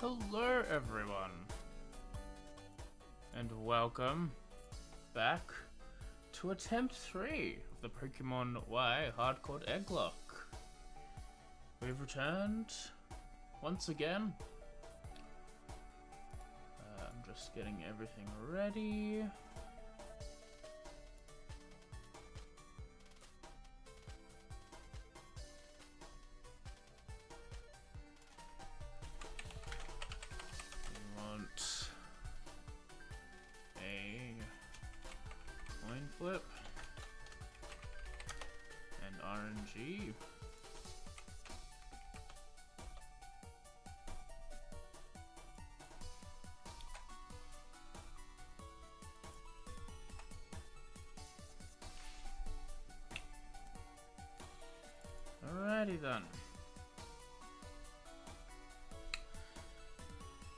Hello everyone, and welcome back to attempt 3 of the Pokemon Y hardcore Egglocke. We've returned once again. I'm just getting everything ready. A coin flip and RNG. Alrighty then.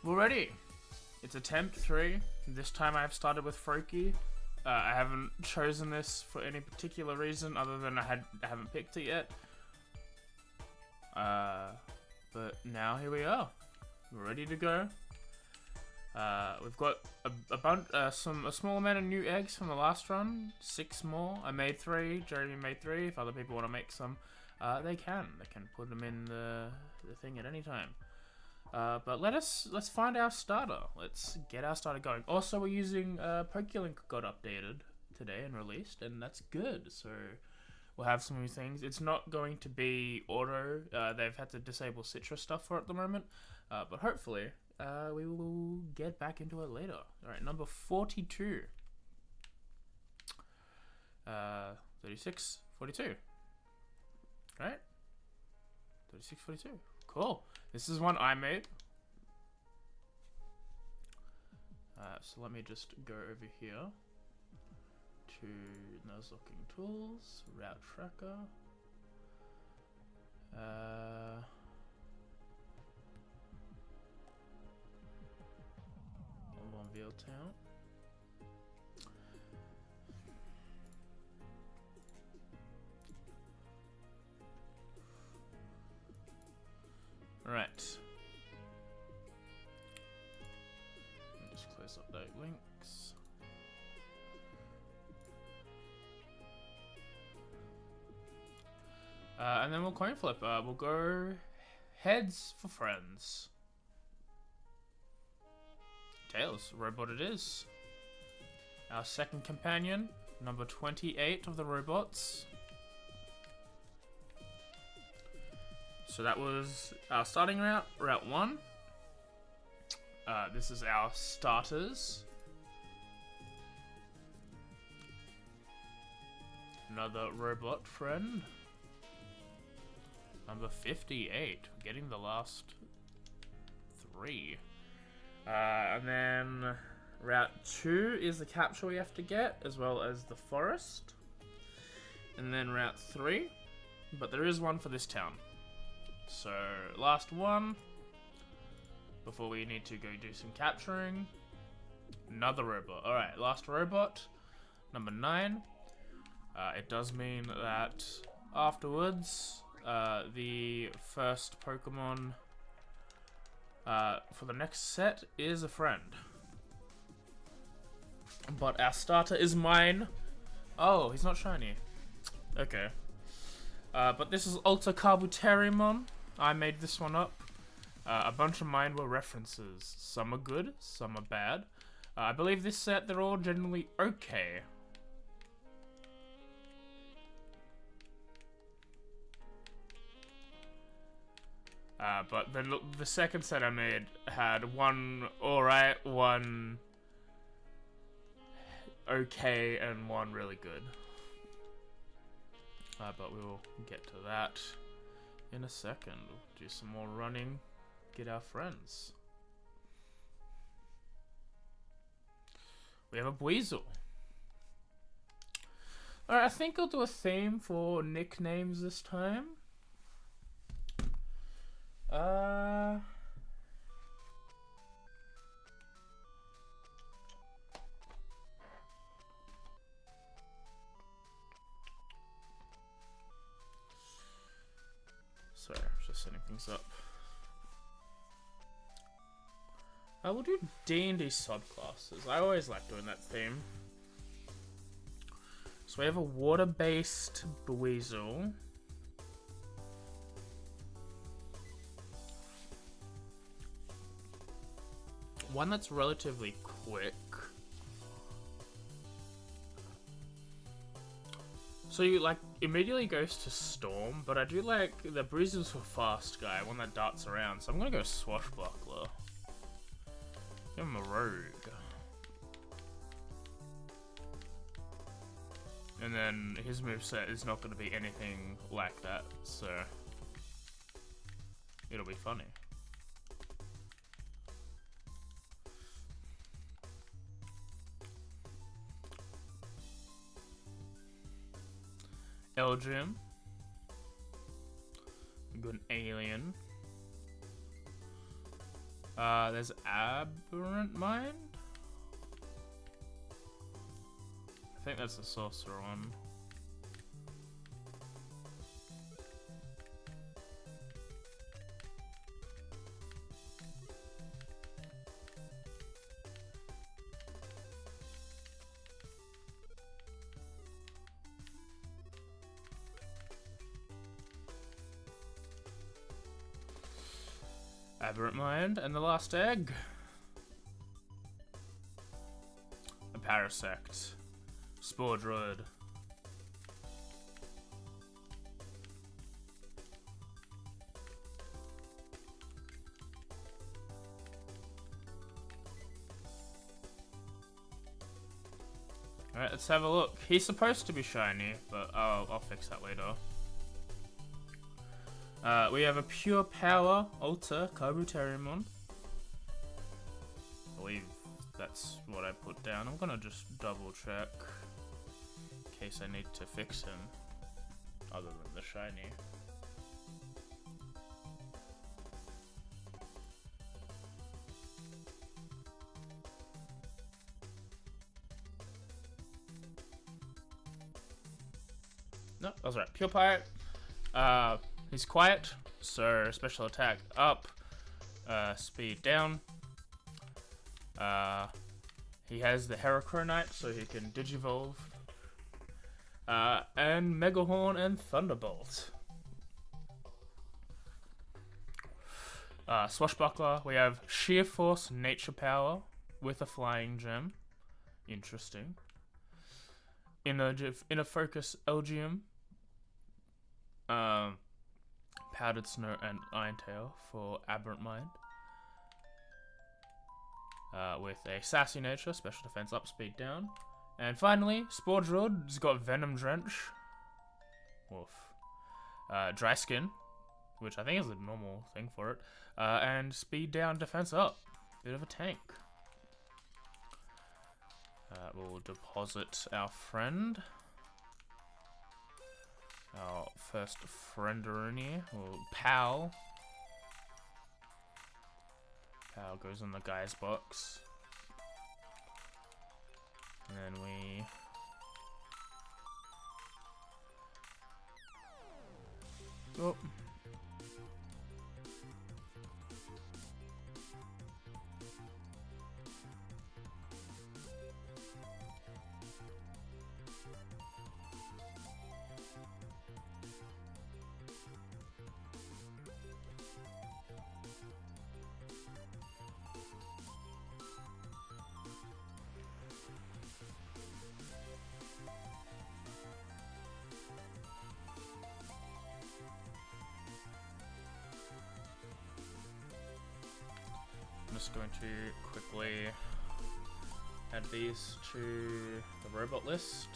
We're ready. It's attempt 3. This time I've started with Froakie. I haven't chosen this for any particular reason other than I haven't picked it yet. But now here we are. We're ready to go. We've got a small amount of new eggs from the last run. 6 more. I made 3. Jeremy made 3. If other people want to make some, they can. They can put them in the thing at any time. But let's find our starter. Let's get our starter going. Also, we're using PokeLink got updated today and released, and that's good. So we'll have some new things. It's not going to be auto. They've had to disable Citra stuff for it at the moment, but hopefully we will get back into it later. All right, number 42. 36, 42. Right? 36, 42. Cool. This is one I made. So let me just go over here to Nuzlocking Tools, Route Tracker. On Ville Town. Right. Just close up those links. And then we'll coin flip. We'll go heads for friends. Tails, robot it is. Our second companion, number 28 of the robots. So that was our starting route, route 1. This is our starters. Another robot friend. Number 58, getting the last 3. And then route 2 is the capture we have to get, as well as the forest. And then route 3, but there is one for this town. So, last one, before we need to go do some capturing. Another robot. Alright, last robot, number 9. It does mean that afterwards, the first Pokemon for the next set is a friend. But our starter is mine. Oh, he's not shiny. Okay. But this is Ultra Carbuterimon. I made this one up. A bunch of mine were references. Some are good, some are bad. I believe this set, they're all generally okay. But the second set I made had one alright, one okay, and one really good. But we will get to that in a second. We'll do some more running, get our friends. We have a Buizel. Alright, I think I'll do a theme for nicknames this time. Sorry, I was just setting things up. We'll do D&D subclasses. I always like doing that theme. So we have a water-based Buizel. One that's relatively quick. So you like immediately goes to Storm, but I do like the Buizel's for fast guy, one that darts around. So I'm gonna go Swashbuckler. Give him a rogue. And then his moveset is not going to be anything like that, so it'll be funny. Elgin. We've got an alien. There's Aberrant Mind. I think that's the sorcerer one. Aberrant Mind, and the last egg. A Parasect. Spore Druid. Alright, let's have a look. He's supposed to be shiny, but I'll fix that later. We have a Pure Power Alter Kabuterimon. I believe that's what I put down. I'm gonna just double check in case I need to fix him, other than the shiny. No, that's right. Pure Pirate. He's quiet, so special attack up, speed down. He has the Heracronite, so he can Digivolve. And Megahorn and Thunderbolt. Swashbuckler, we have Sheer Force Nature Power with a Flying Gem. Interesting. Inner Focus Elgium. Powdered Snow and Irontail for Aberrant Mind. With a Sassy Nature, Special Defense up, Speed down. And finally, Spore Druid's got Venom Drench. Woof. Dry Skin, which I think is a normal thing for it. And Speed down, Defense up. Bit of a tank. We'll deposit our friend. Our first friender in here, or Pal. Pal goes in the guy's box. And then we... Oh. I'm just going to quickly add these to the robot list.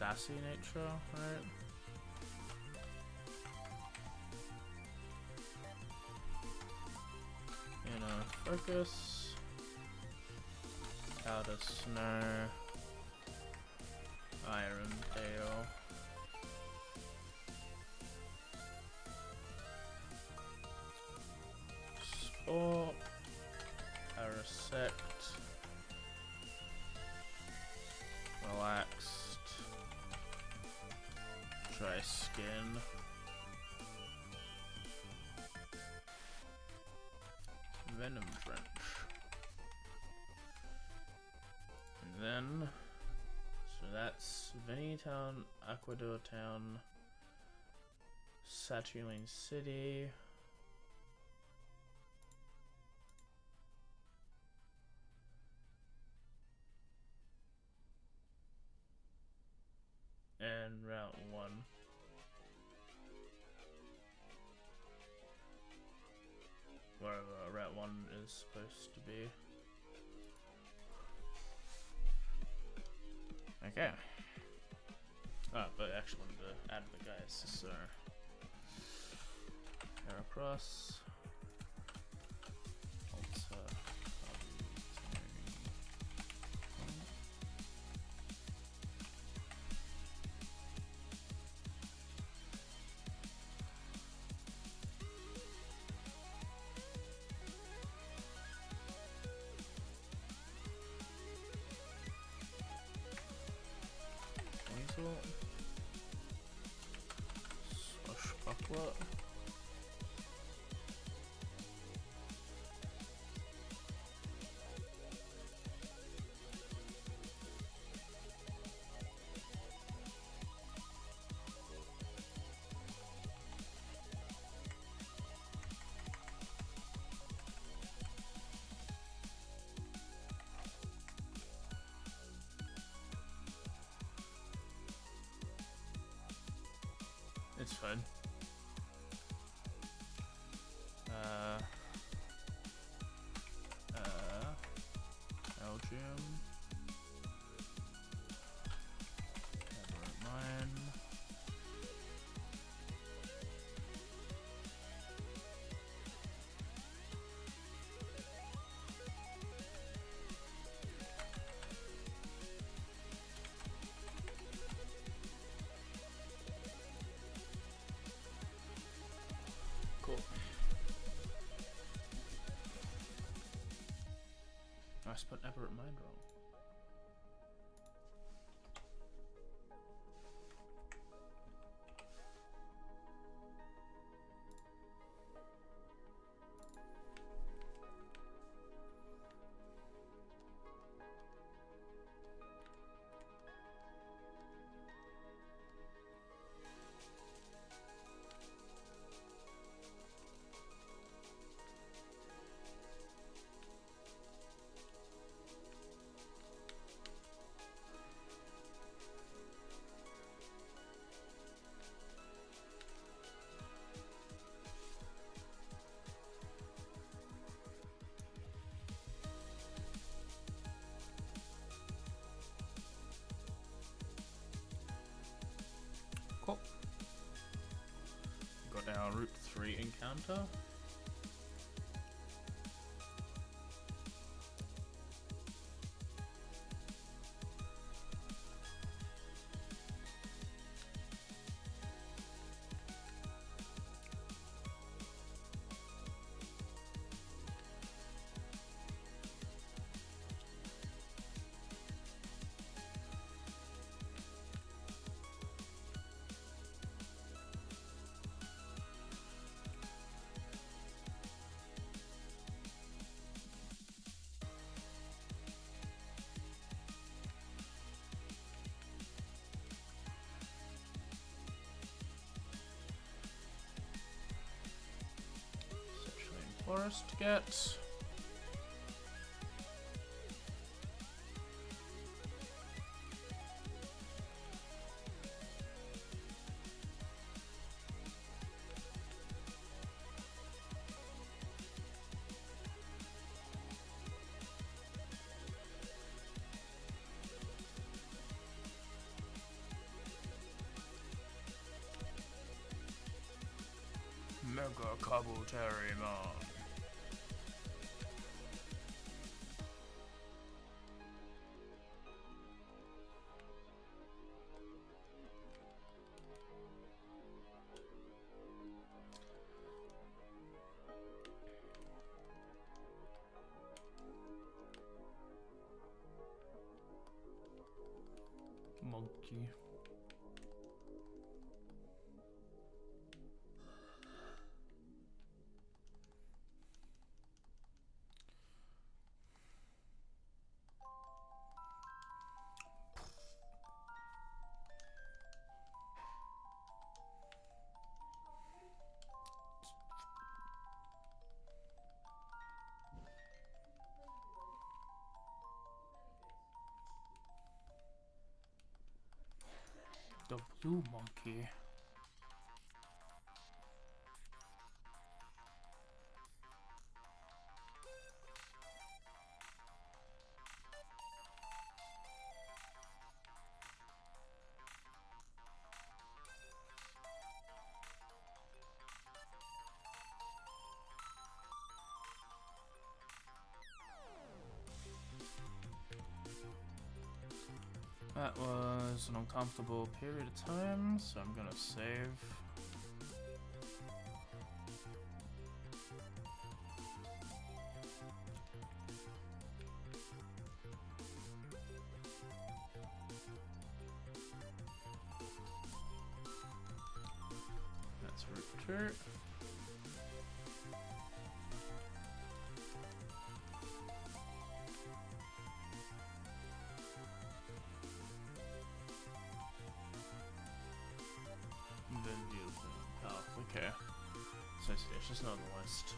sassy nature, right? Focus. Powder Snow. Iron Tail. Sport. Parasect. Relaxed. Dry Skin. Venom Drench. And then, so that's Vinny Town, Aquador Town, Saturnine City, and Route 1. Wherever Route 1 is supposed to be. Okay. Oh, but I actually wanted to add the guys, so Heracross, Alta, Weasel, Swashbuckler, it's fine. Belgium. Mine. Cool. I spelled Everett Mind wrong. Cool. Got our Route 3 encounter. Forest to get. Mega Kabuterimon. Monkey. The blue monkey. That was an uncomfortable period of time, so I'm gonna save. That's Root 2. Oh, okay. So it's just not on the list.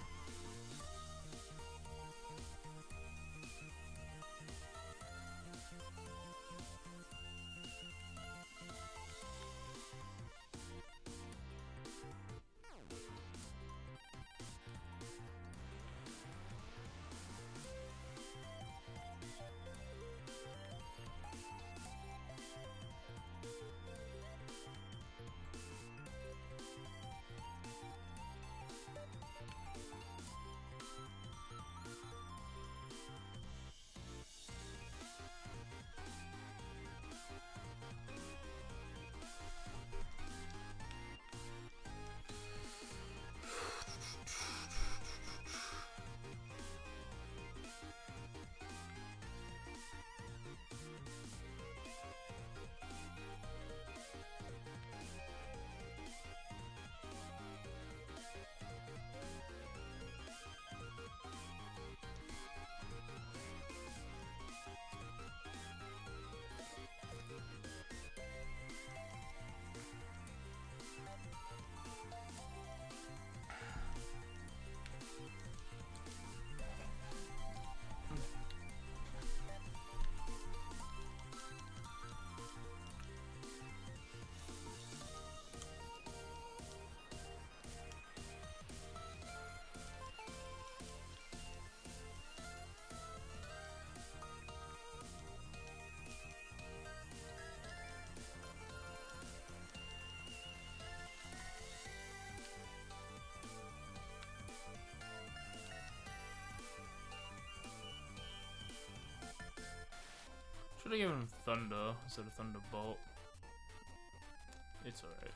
Should have given him Thunder instead of Thunderbolt. It's alright.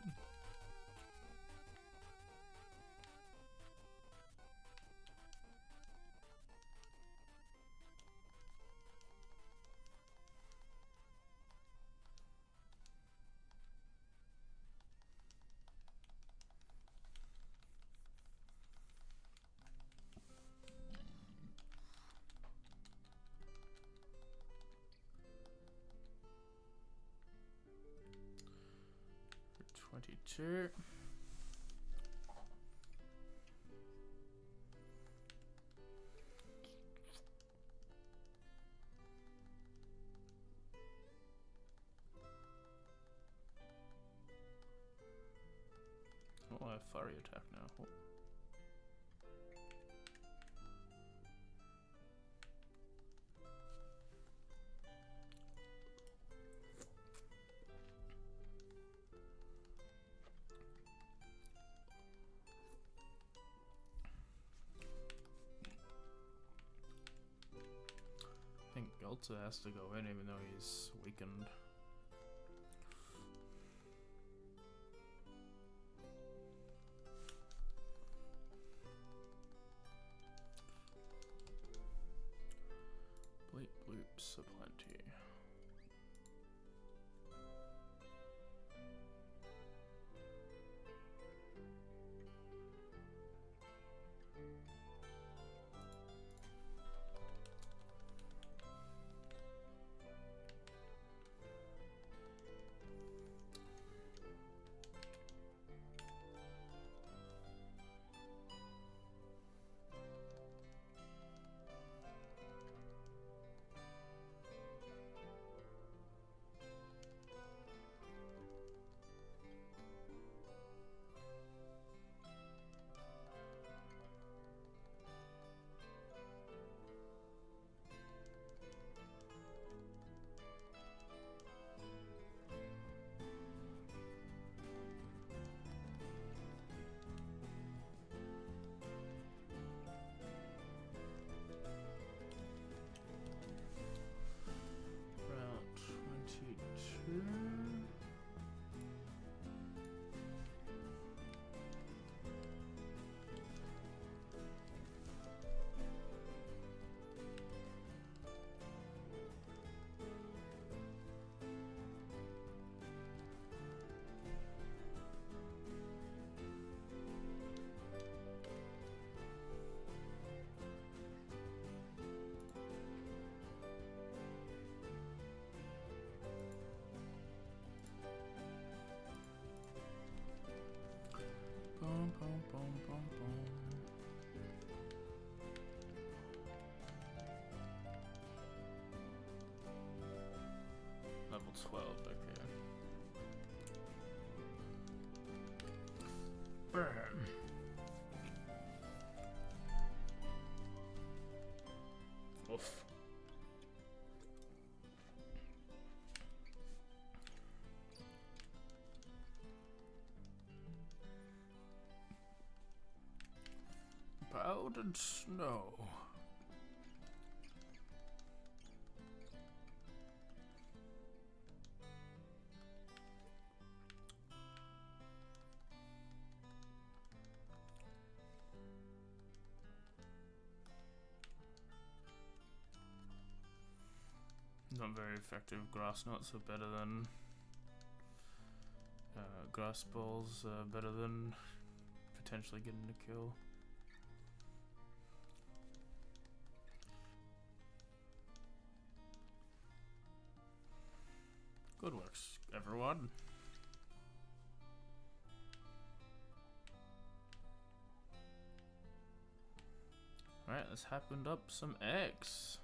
For 22. Oh, I have fiery attack now. Oh. filter has to go in even though he's weakened. Bleep bloops aplenty. Boom, boom, boom, boom, boom. Level 12, okay. Burn. Oof. Powdered snow. Not very effective. Grass nuts are better than grass balls. Better than potentially getting a kill. Good works, everyone. Alright, let's happen up some eggs.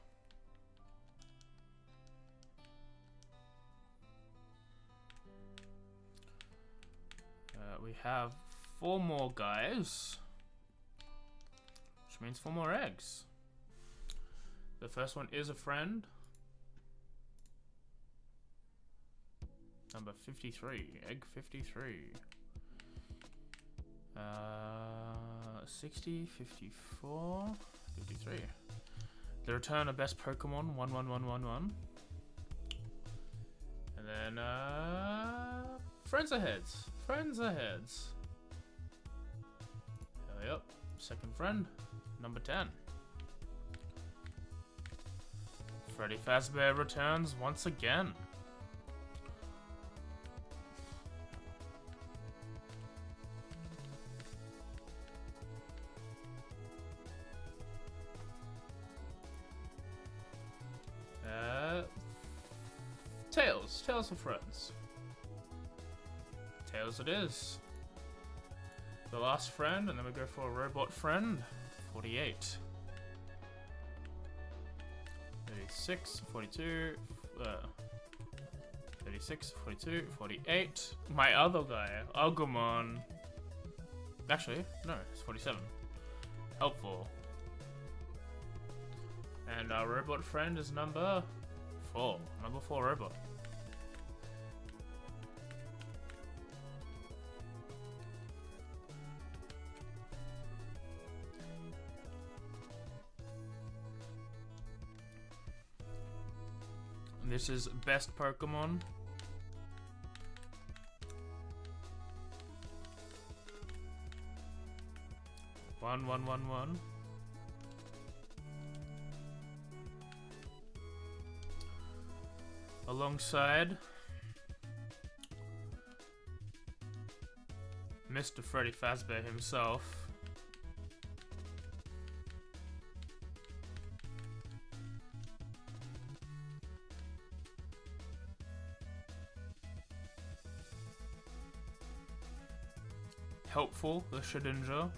We have 4 more guys, which means 4 more eggs. The first one is a friend. Number 53, egg 53. 60, 54, 53. The return of best Pokemon, 11111. And then, friends aheads. Friends aheads. Hurry up. Second friend, number 10. Freddy Fazbear returns once again. Tails of friends. Tails it is. The last friend, and then we go for a robot friend. 48. 36, 42, 36, 42, 48. My other guy, Agumon. Actually, no, it's 47. Helpful. And our robot friend is number 4. Number 4 robot. This is best Pokemon. One. Alongside Mr. Freddy Fazbear himself. Helpful, the Shedinja.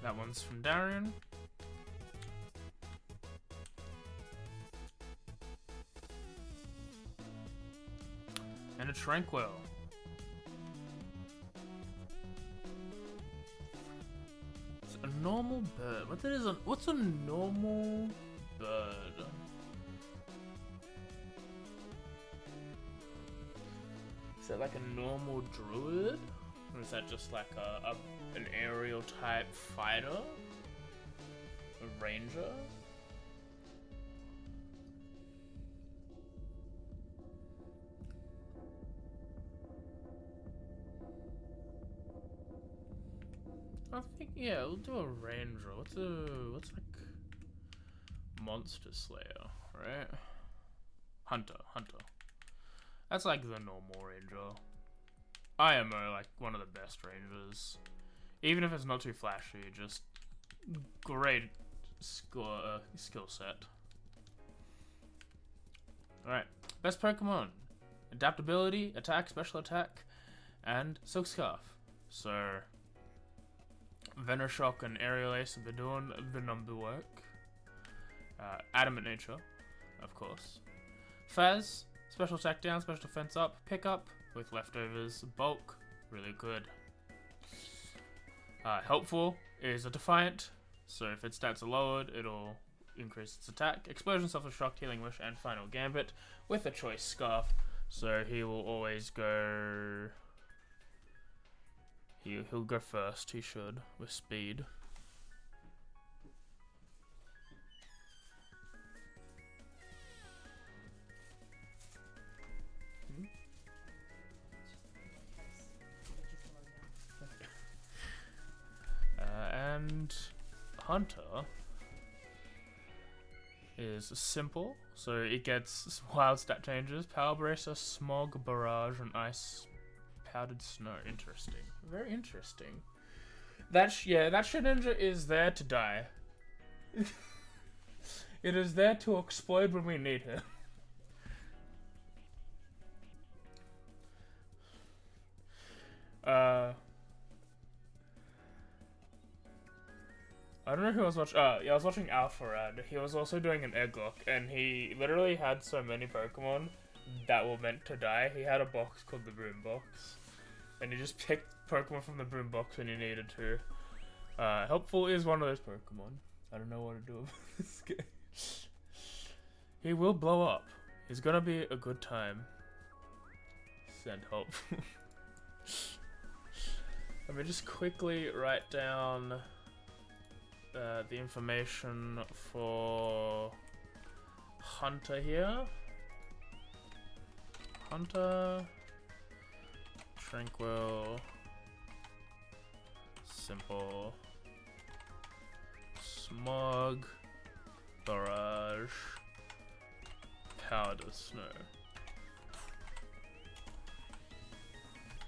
That one's from Darian. And a Tranquil. It's a normal bird. What's a normal bird? Is that like a normal druid? Or is that just like an aerial type fighter? A ranger? I think, yeah, we'll do a ranger. What's like monster slayer, right? Hunter. That's like the normal ranger. IMO, like one of the best rangers. Even if it's not too flashy, just great skill set. Alright, best Pokemon. Adaptability, attack, special attack, and Silk Scarf. So, Venoshock and Aerial Ace have been doing the number work. Adamant Nature, of course. Faz, special attack down, special defense up, pick up, with leftovers, bulk, really good. Helpful is a Defiant, so if its stats are lowered, it'll increase its attack. Explosion, Selfless Shock, Healing Wish, and Final Gambit with a choice Scarf, so he will always go... He'll go first, he should, with speed. And Hunter is simple, so it gets wild stat changes: Power Bracer, Smog, Barrage, and Ice Powdered Snow. Interesting. Very interesting. That Shedinja is there to die. It is there to explode when we need him. I don't know who I was watching. Yeah, I was watching Alpharad. He was also doing an Egglocke, and he literally had so many Pokemon that were meant to die. He had a box called the Boom Box, and he just picked Pokemon from the Boom Box when he needed to. Helpful is one of those Pokemon. I don't know what to do about this guy. He will blow up. He's gonna be a good time. Send Helpful. Let me just quickly write down the information for Hunter here. Hunter, Tranquil, Simple, Smog, Barrage, Powder Snow.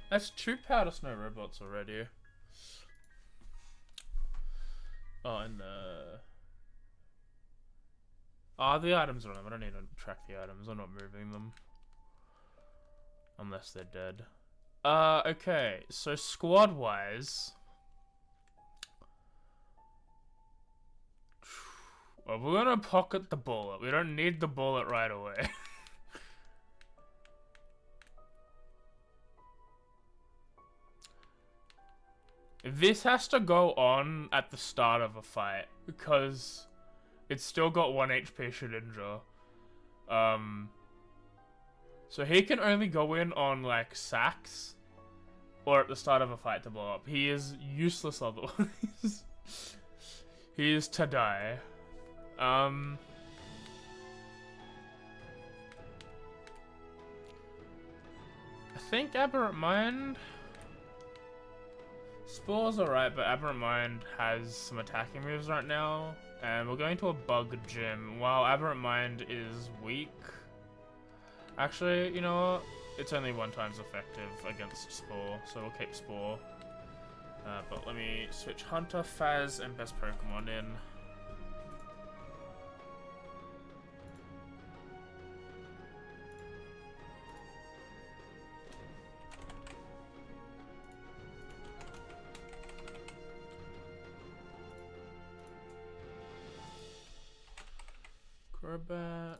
That's 2 Powder Snow robots already. Oh, and the items are on them. I don't need to track the items. I'm not moving them. Unless they're dead. Okay. So, squad-wise... Well, we're gonna pocket the bullet. We don't need the bullet right away. This has to go on at the start of a fight, because it's still got 1 HP Shedinja. So he can only go in on like sacks or at the start of a fight to blow up. He is useless otherwise. He is to die. I think Aberrant Mind. Spore's alright, but Aberrant Mind has some attacking moves right now. And we're going to a bug gym. While Aberrant Mind is weak. Actually, you know what? It's only 1 times effective against Spore, so we'll keep Spore. But let me switch Hunter, Faz, and Best Pokemon in. Crobat.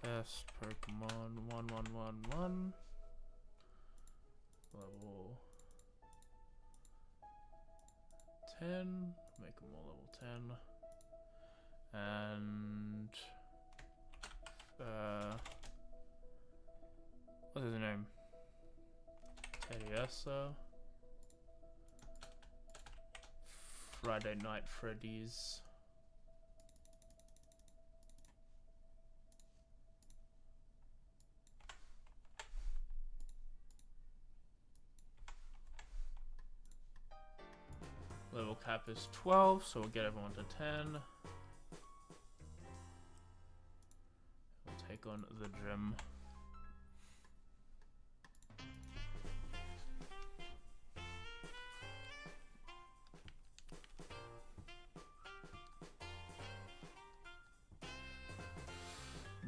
Best Pokemon 1111. Level 10. Make them all level 10. And what is his name? Teddiursa. Friday Night Freddy's. Level cap is 12, so we'll get everyone to 10. We'll take on the gym.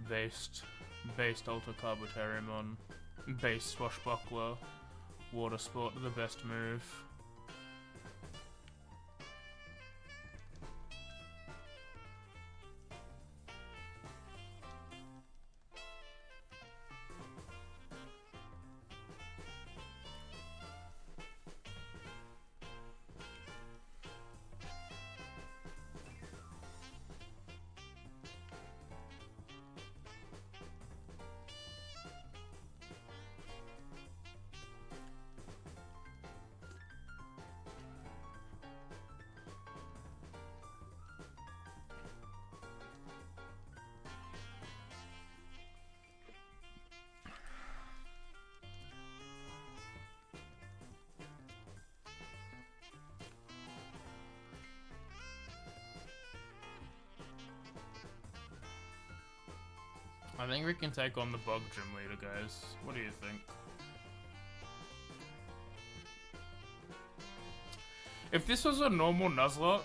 Based Ultra Carboteriumon. Base Swashbuckler. Water Sport, the best move. I think we can take on the bug gym leader, guys. What do you think? If this was a normal Nuzlocke,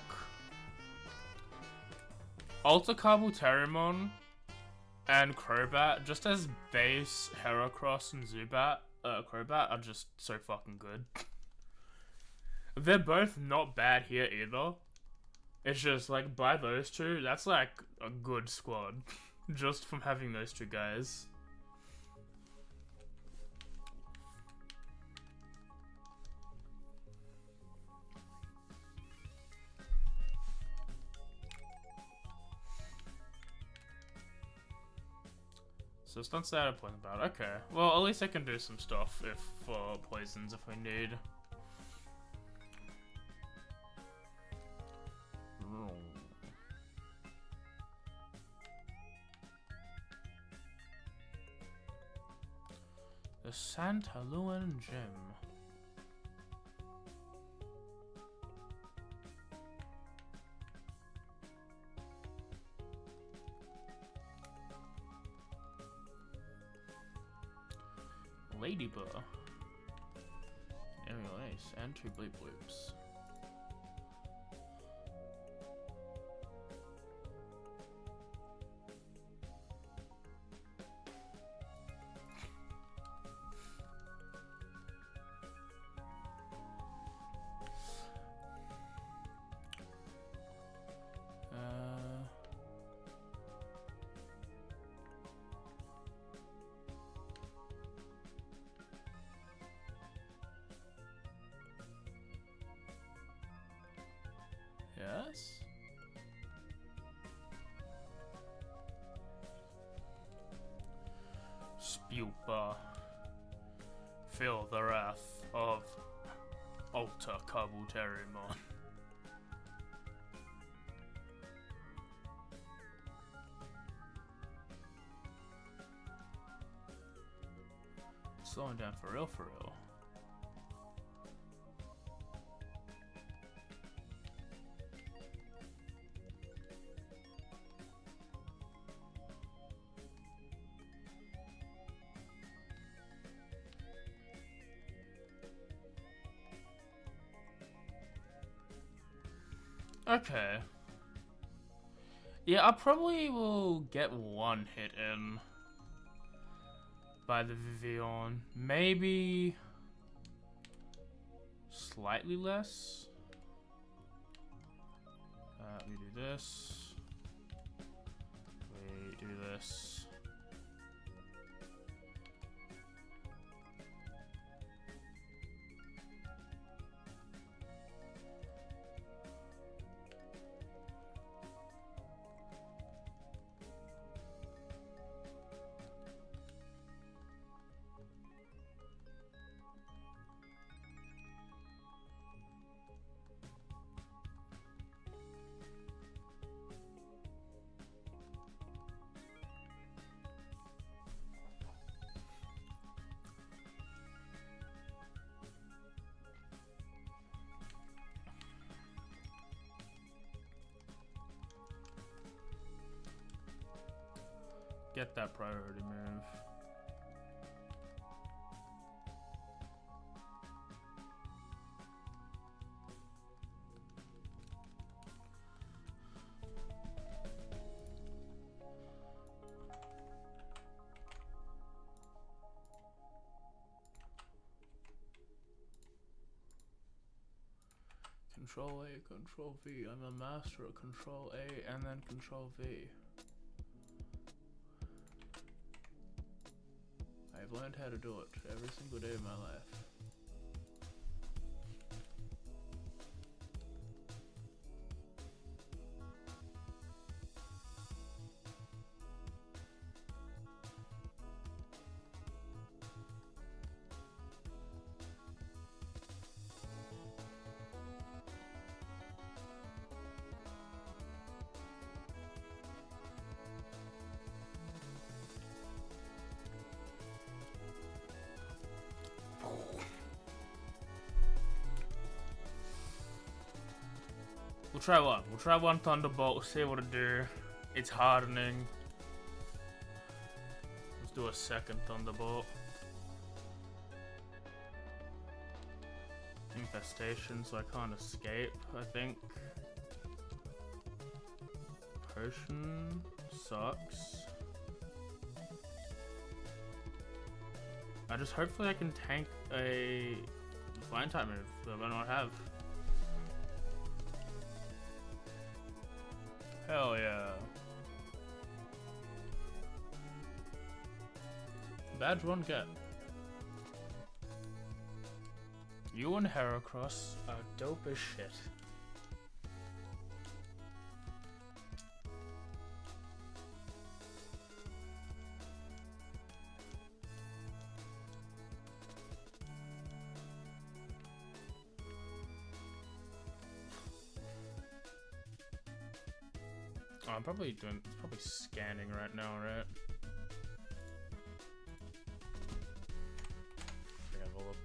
Ultra Carboteriumon and Crobat, just as base Heracross and Zubat, Crobat are just so fucking good. They're both not bad here either. It's just like by those two, that's like a good squad. Just from having those two guys. So it's not sad at point about. Okay. Well, at least I can do some stuff if for poisons if we need. The Santa Luan Gym. Ladybug. Aerial Ace and 2 Bleep Bloops. Yes? Yupa. Feel the wrath of Alta Kabuterimon. Slowing down for real, for real. Okay. Yeah, I probably will get one hit in by the Vivian. Maybe slightly less. We do this. We do this. Get that priority move. Control A, Control V. I'm a master of Control A and then Control V. I've learned how to do it every single day of my life. We'll try one. We'll try one Thunderbolt, see what it do. It's hardening. Let's do a second Thunderbolt. Infestation, so I can't escape, I think. Potion sucks. Hopefully I can tank a flying type move that I don't have. Hell yeah. Badge 1 get. You and Heracross are dope as shit. Oh, I'm probably scanning right now, right? Let me have a look.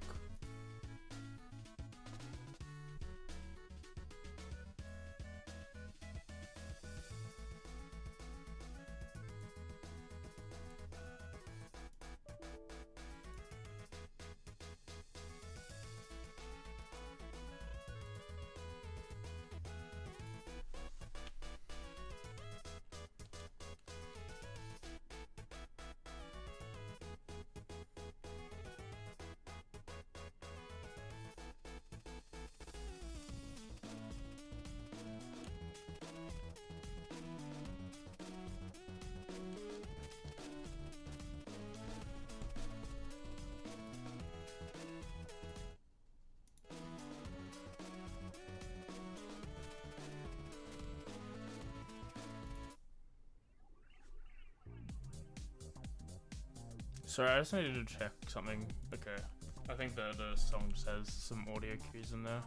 sorry, I just needed to check something. Okay. I think the song just has some audio cues in there.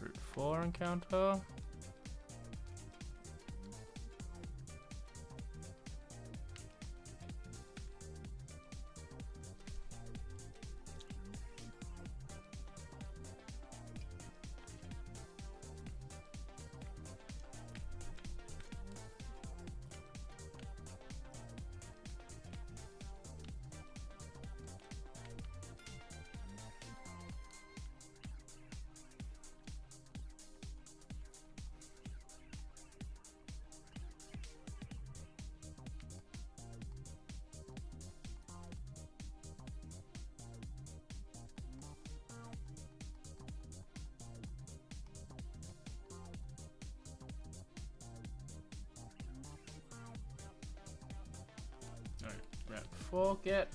Route 4 encounter. Alright, route 4, get.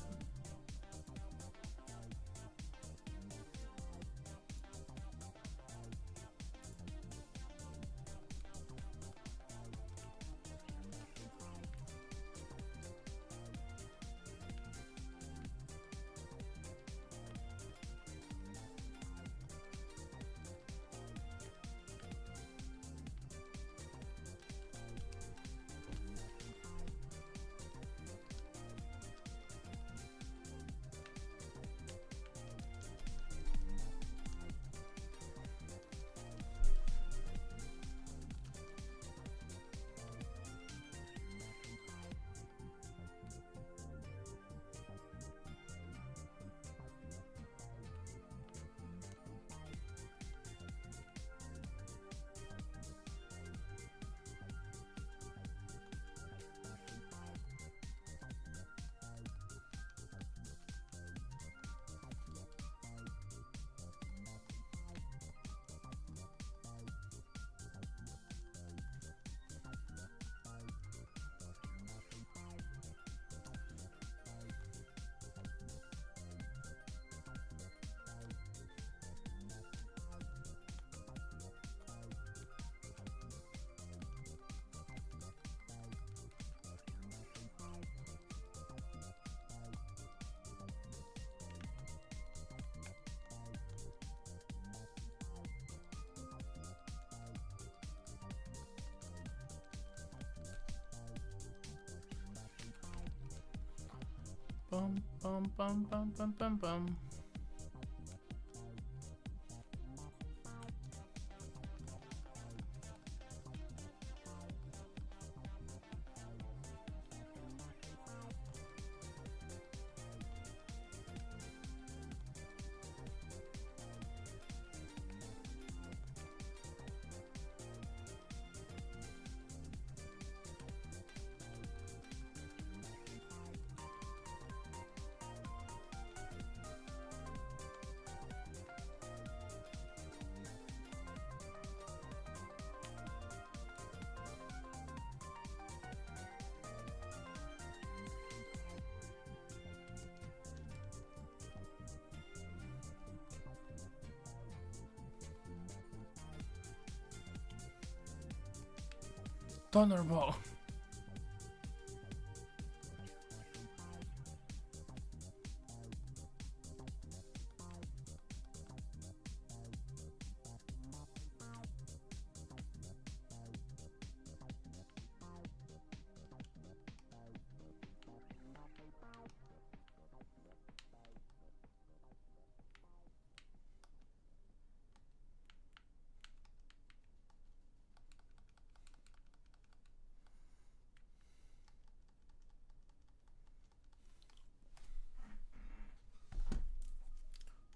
Bum bum bum bum bum bum bum. Thunderbolt.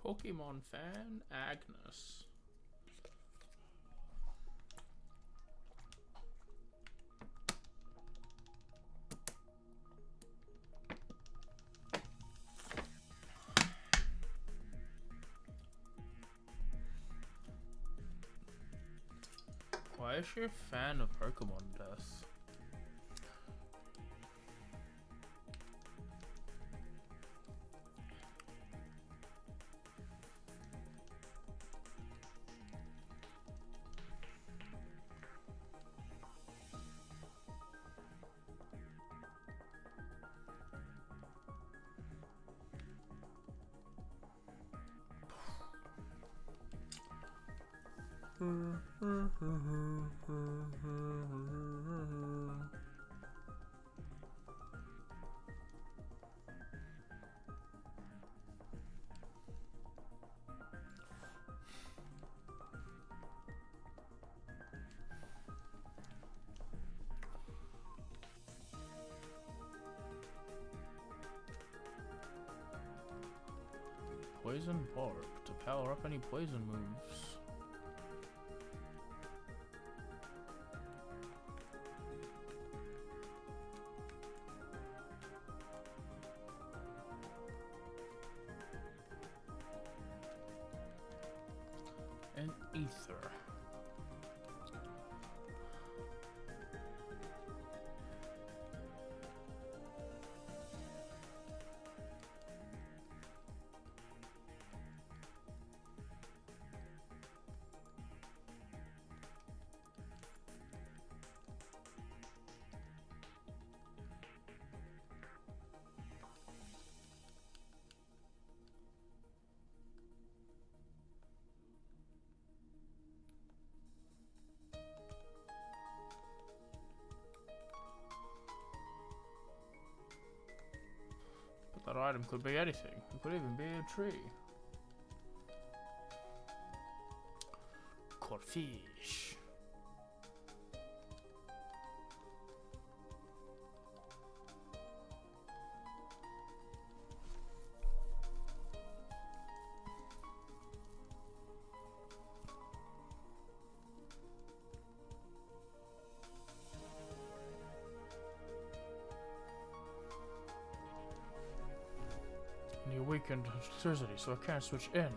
Pokemon fan Agnes. Why is she a fan of Pokemon death? Poison bark to power up any poison moves. An ether. That item could be anything. It could even be a tree. Corfish. You weakened electricity, so I can't switch in.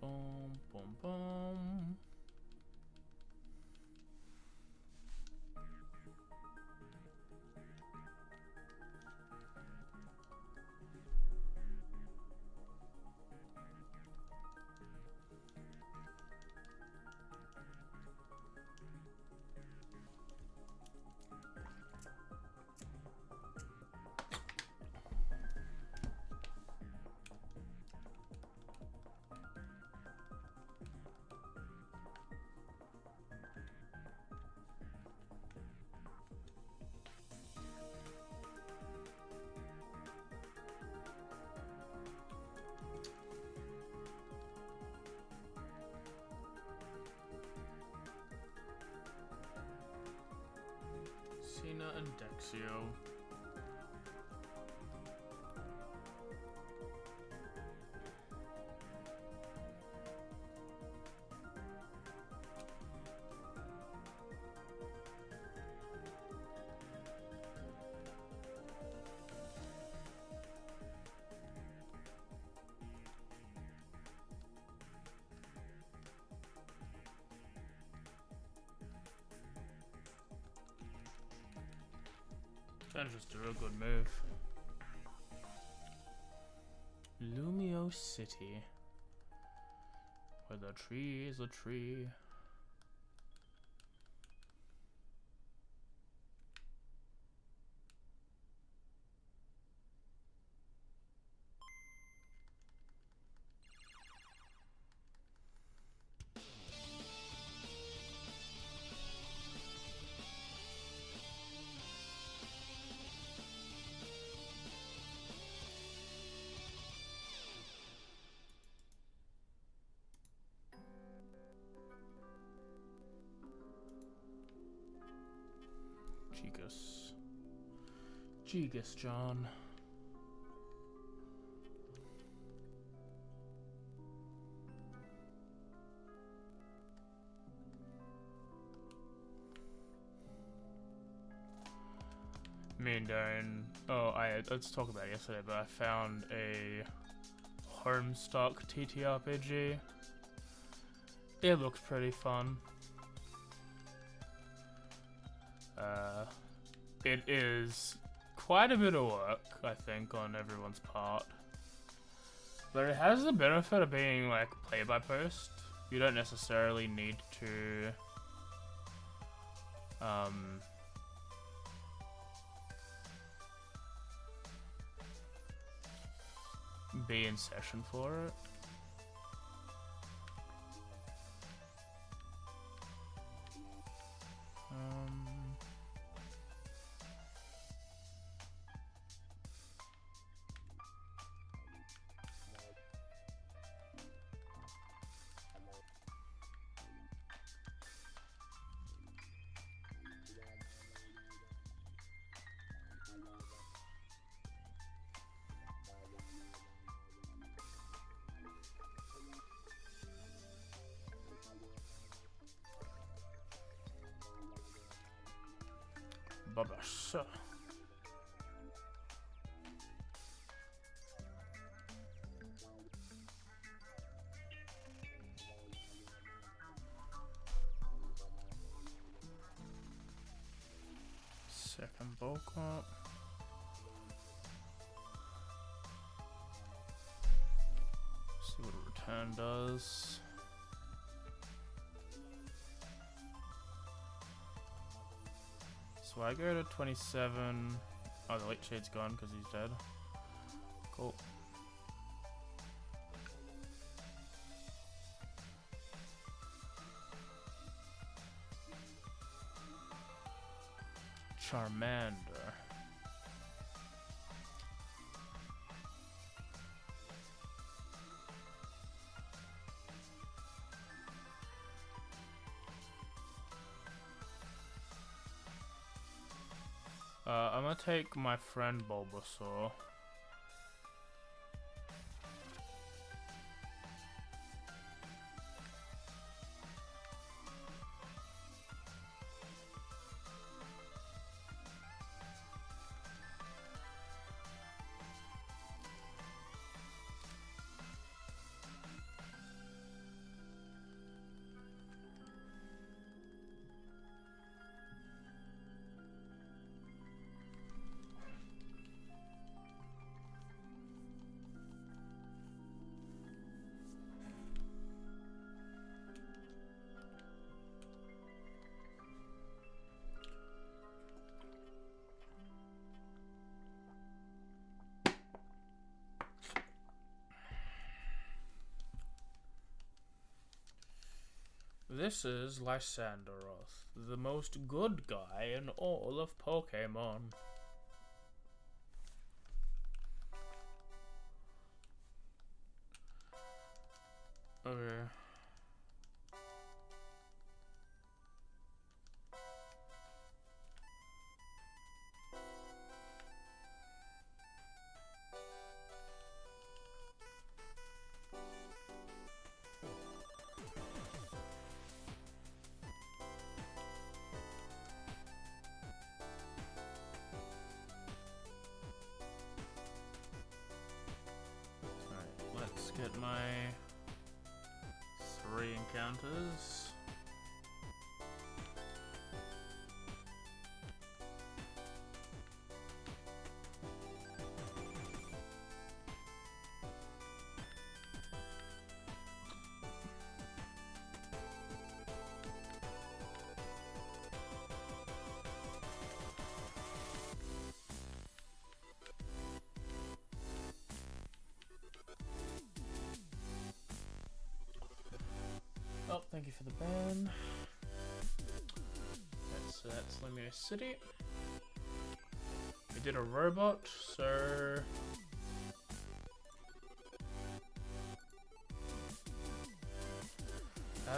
Boom, boom, boom. Cena and Dexio. That's just a real good move. Lumio City. Where the tree is a tree. Chicas. Gigas John. Me and Darren, let's talk about it yesterday, but I found a Homestuck TTRPG. It looks pretty fun. It is quite a bit of work, I think, on everyone's part. But it has the benefit of being like play by post. You don't necessarily need to be in session for it. Babasha. Second bulk up. See what a return does. So I go to 27. Oh, the Light Shade's gone because he's dead. Cool. Charmander. I'm gonna take my friend Bulbasaur. This is Lysanderoth, the most good guy in all of Pokémon. Okay. Get my 3 encounters. Oh, thank you for the ban. That's Lemur City. We did a robot, so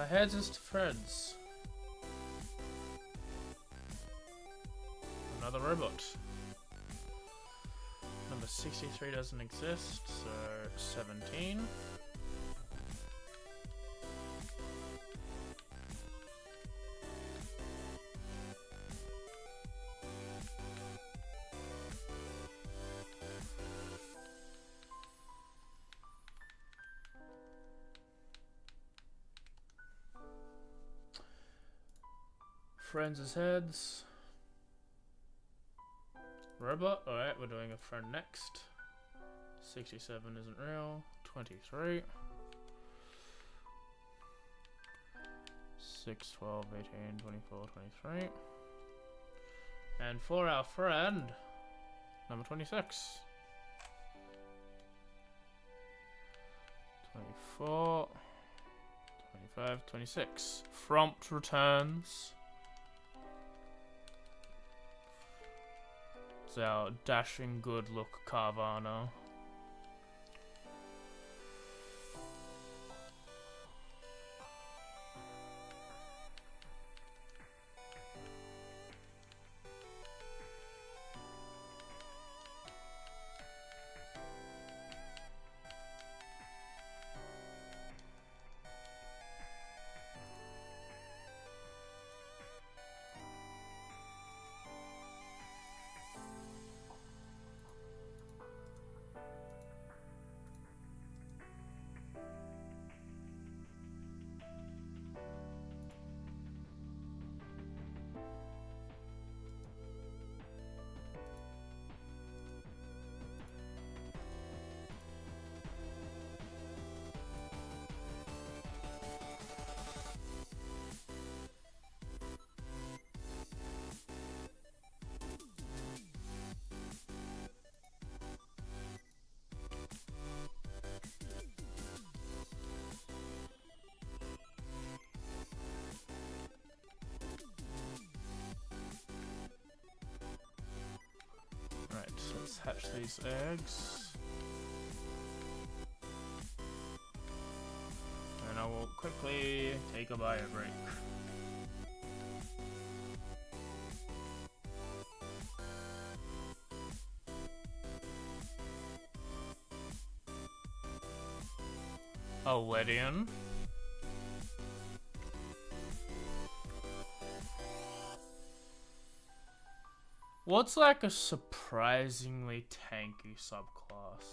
heads is to Fred's. Another robot. 63 doesn't exist, so 17. Friends' heads. Robot. Alright, we're doing a friend next. 67 isn't real. 23. 6, 12, 18, 24, 23. And for our friend, number 26. 24. 25, 26. Frompt returns. It's our dashing good look Carvana. Right, so let's hatch these eggs. And I will quickly take a bio break. Eledian. What's like a surprisingly tanky subclass?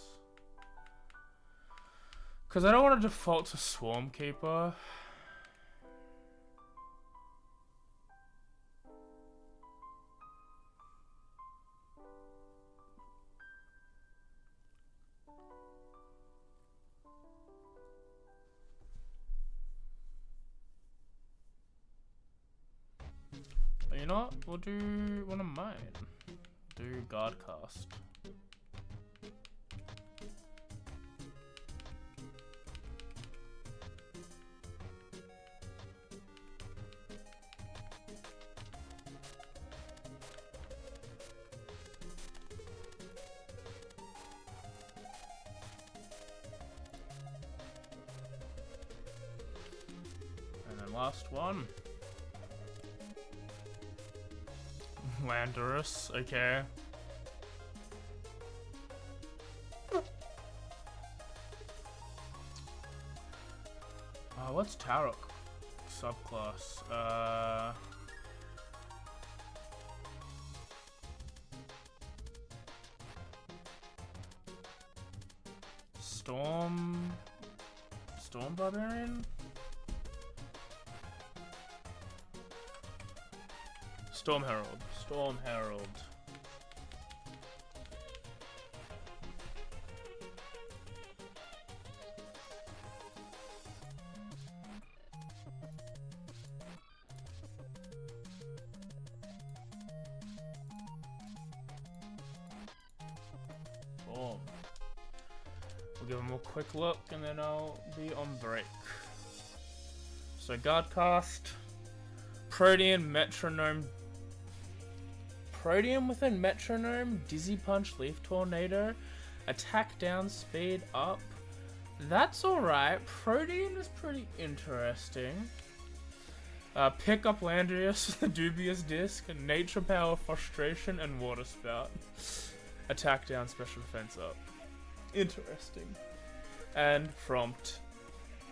Because I don't want to default to Swarmkeeper. But you know what? We'll do one of mine. Do Guardcast. And then last one. Landorus, okay. What's Tarok subclass? Storm Barbarian? Storm Herald. Boom. We'll give them a quick look and then I'll be on break. So Guardcast, Protean, Metronome. Protean within Metronome, Dizzy Punch, Leaf Tornado, attack down, speed up. That's alright. Protean is pretty interesting. Pick up Landrius with a Dubious Disc, Nature Power, Frustration, and Water Spout. attack down, special defense up. Interesting. And prompt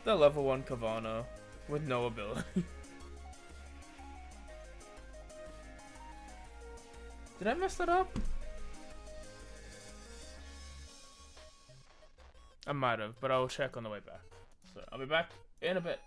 the level 1 Kavana with no ability. Did I mess that up? I might have, but I'll check on the way back. So I'll be back in a bit.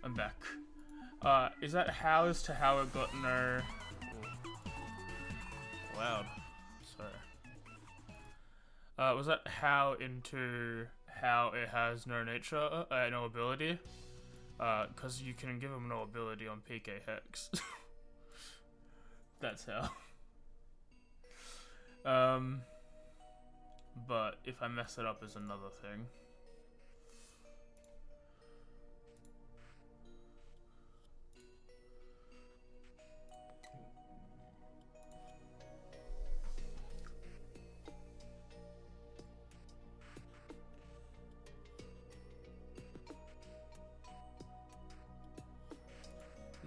I'm back. Is that how as to how it got no... Loud. Sorry. Was that how into how it has no nature, no ability? Because you can give him no ability on PK Hex. That's how. But if I mess it up is another thing.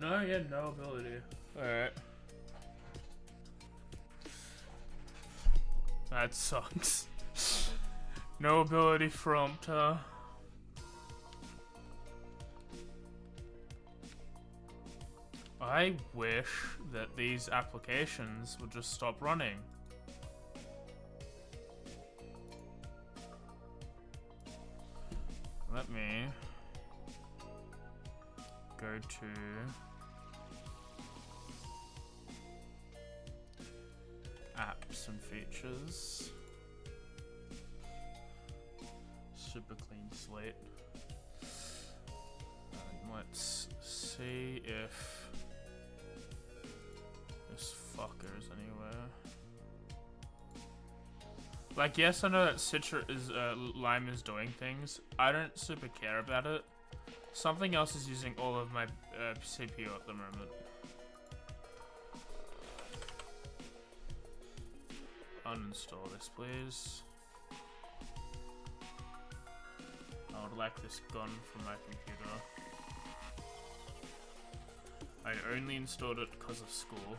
No, yeah, no ability. Alright. That sucks. No ability prompt, huh? I wish that these applications would just stop running. Let me go to apps and features. Super clean slate. Let's see if this fucker is anywhere. Like, yes, I know that Lime is doing things. I don't super care about it. Something else is using all of my CPU at the moment. Uninstall this, please. I would like this gone from my computer. I only installed it because of school.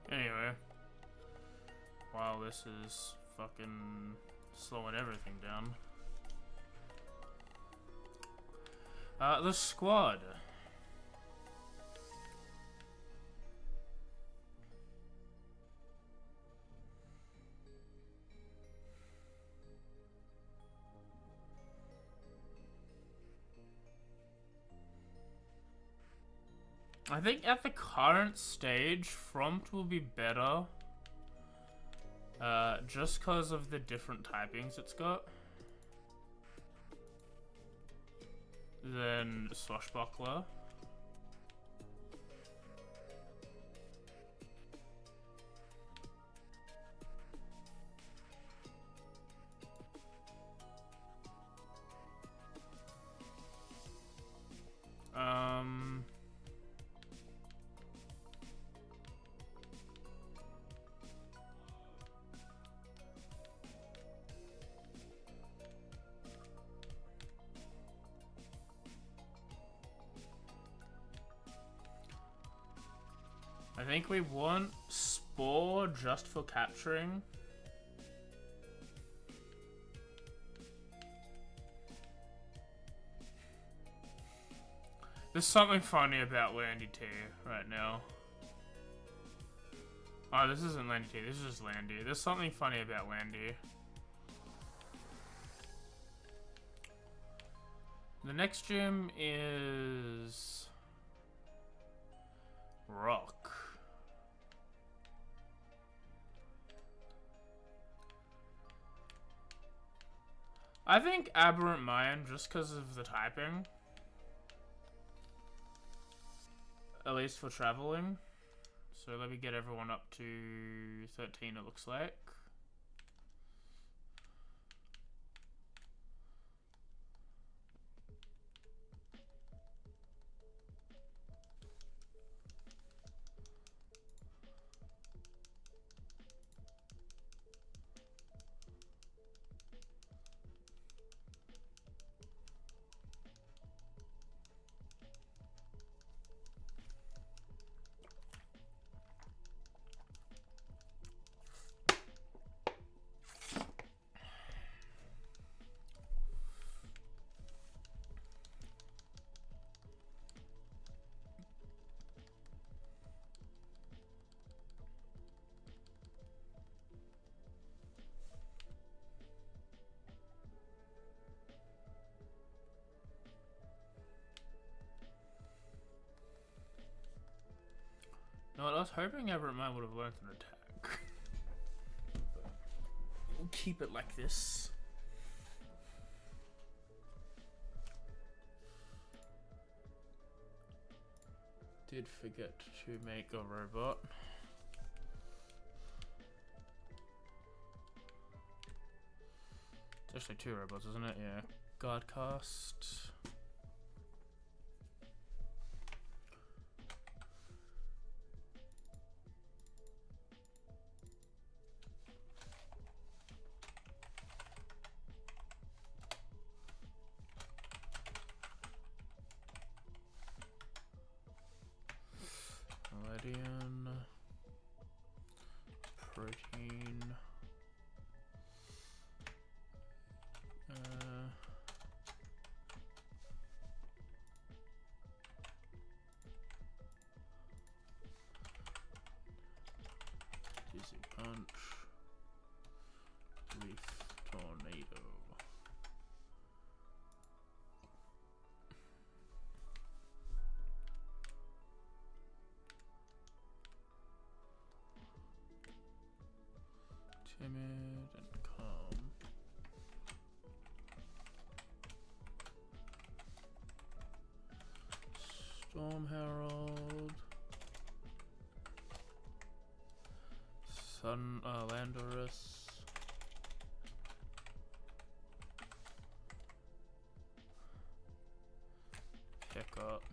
Anyway, while this is fucking slowing everything down, the squad. I think at the current stage, Prompt will be better. Just because of the different typings it's got. Than Swashbuckler. I think we want Spore just for capturing. There's something funny about Landy T right now. Oh, this isn't Landy T, this is just Landy. There's something funny about Landy. The next gym is Rock. I think Aberrant Mind just because of the typing. At least for traveling. So let me get everyone up to 13 it looks like. was hoping Everett would have learned an attack. But we'll keep it like this. Did forget to make a robot. It's actually 2 robots, isn't it? Yeah. Guardcast. Palladian. Protein. Dizzy Punch. Leaf Tornado. Timid and calm. Storm Herald. Sun Landorus. Pickup.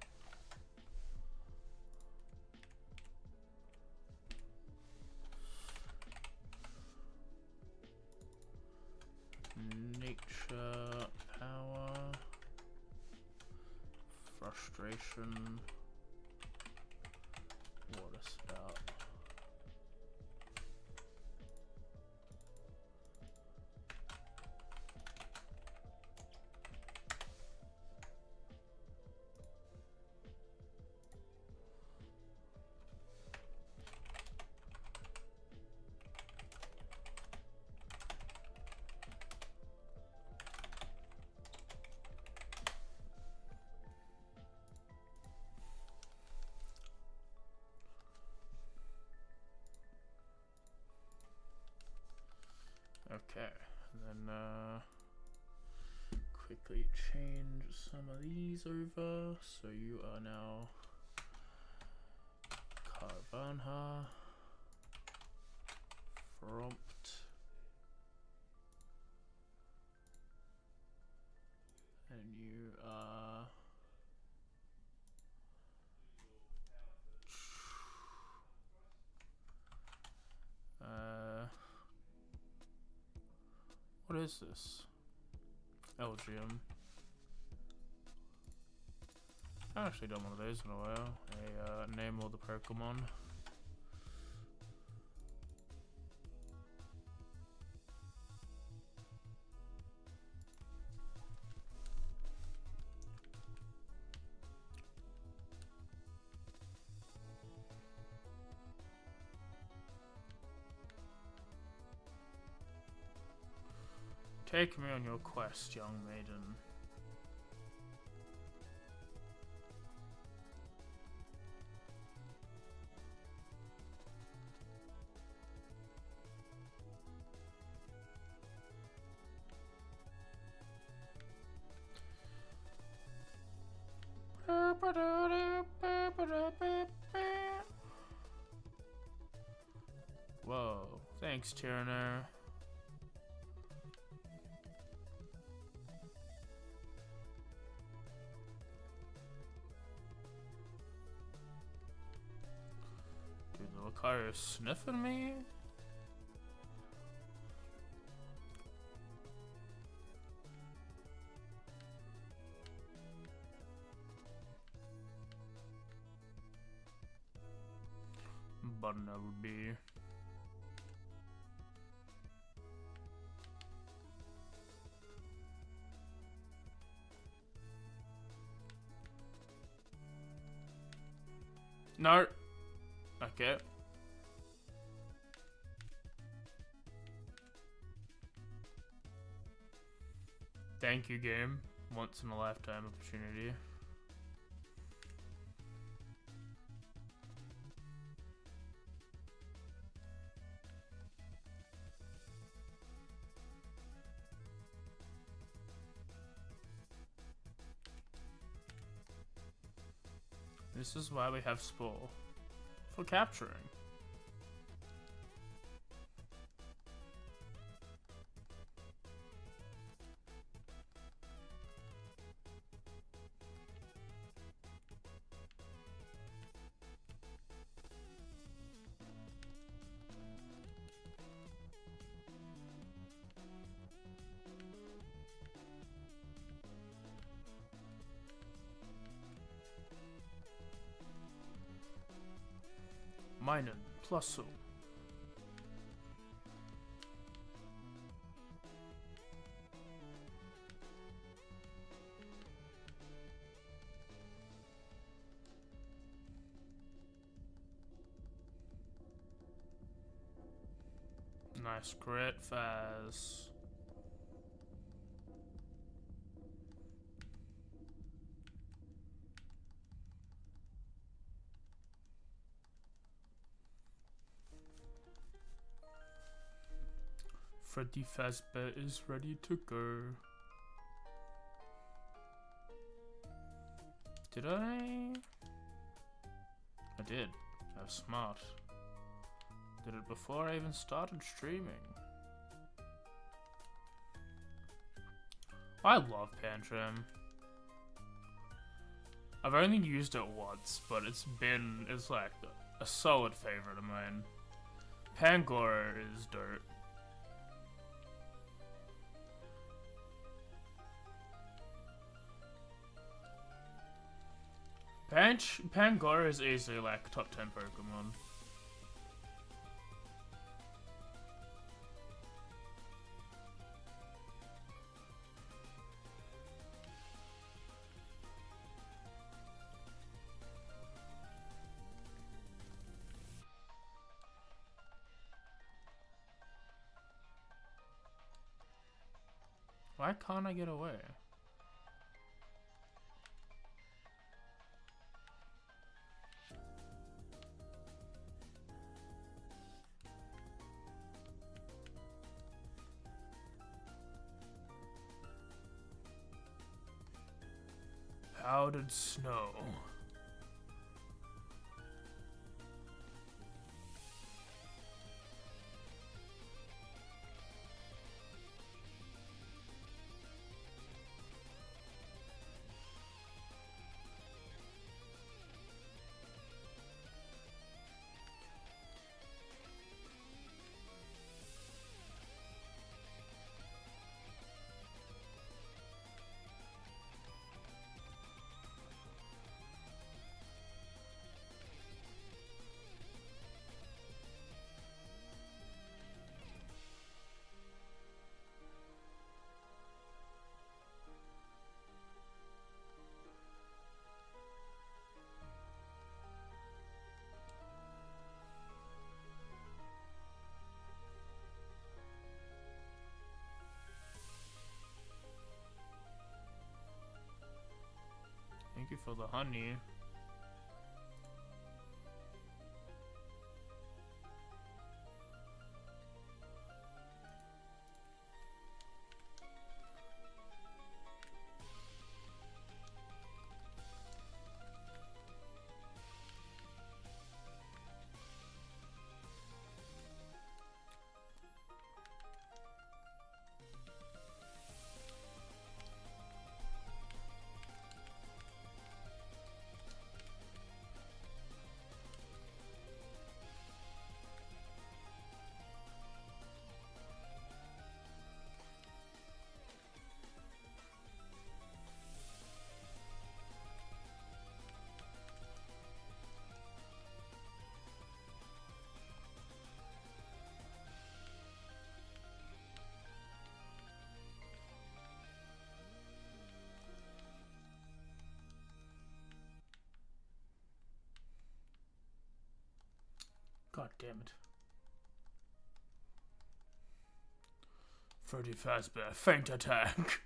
Nature, power, frustration, water spout. Okay, and then quickly change some of these over. So you are now Carvanha, Frompt, and you are what is this? Elgium. I haven't actually done one of those in a while. Name all the Pokémon. Take me on your quest, young maiden. Whoa, thanks, Tyrannur. Dude, the Lucario's sniffing me? Button that would be. No. Okay. Thank you, game. Once in a lifetime opportunity. This is why we have Spore. For capturing. Meinen Plusso. Nice crit, Faz. Freddy Fazbear is ready to go. Did I? I did. I was smart. Did it before I even started streaming. I love Pantrim. I've only used it once, but it's like a solid favorite of mine. Pangoro is dope. Pangoro is easily like top 10 Pokemon. Why can't I get away? Powdered snow. Thank you for the honey. God damn it. Freddy Fazbear, faint attack.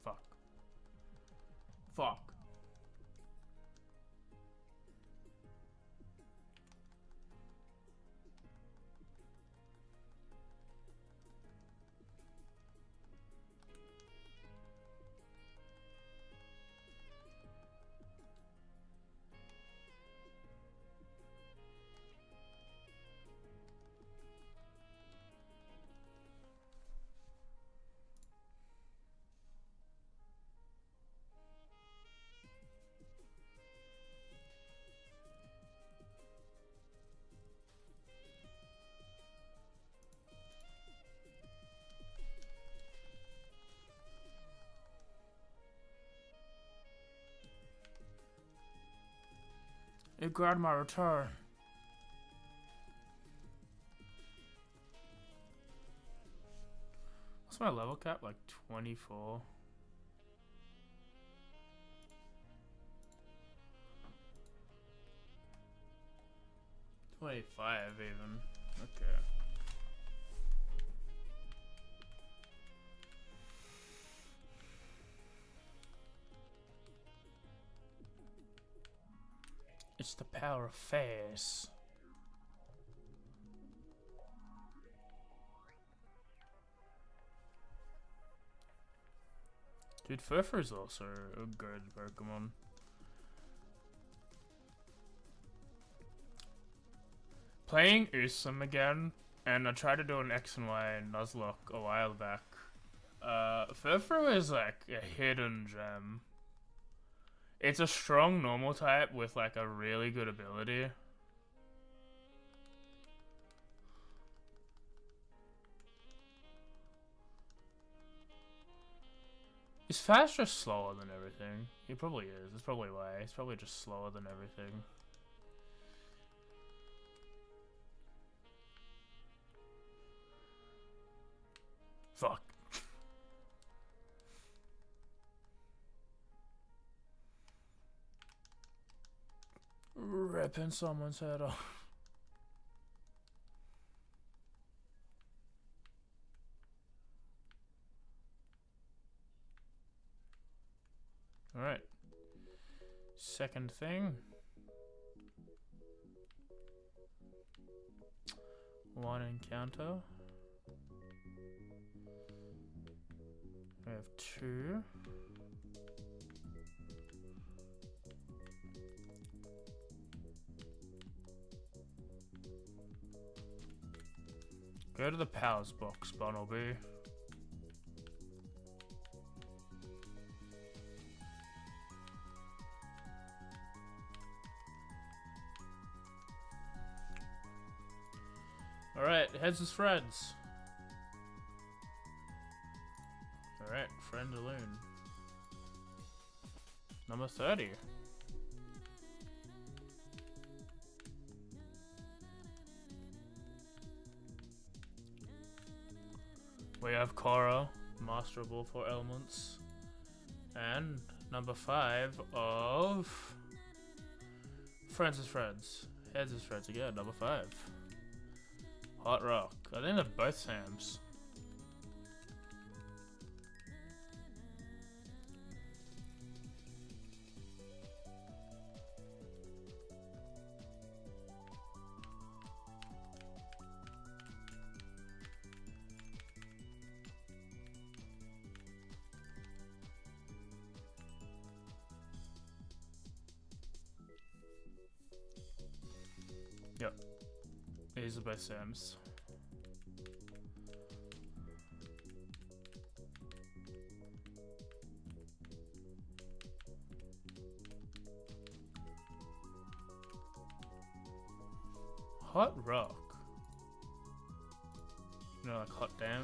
Fuck. Fuck. regret my return. What's my level cap? Like 24. 25 even. Okay. It's the power of face. Dude, Furfur's also a good Pokemon. Playing Usum again, and I tried to do an X and Y in Nuzlocke a while back. Furfur is like a hidden gem. It's a strong normal type with like a really good ability. Is Fast just slower than everything? He probably is. That's probably why. He's probably just slower than everything. Fuck. Ripping someone's head off. Alright. Second thing. One encounter. We have two. Go to the powers box, Bumblebee. Alright, heads is friends. Alright, friend alone. Number 30. We have Korra, master of all 4 elements. And number 5 of Friends is Friends. Heads is Friends again, number 5. Hot Rock. I think they're both Sams. Yep. These are both Sams. Hot Rock. You know, like Hot Damn.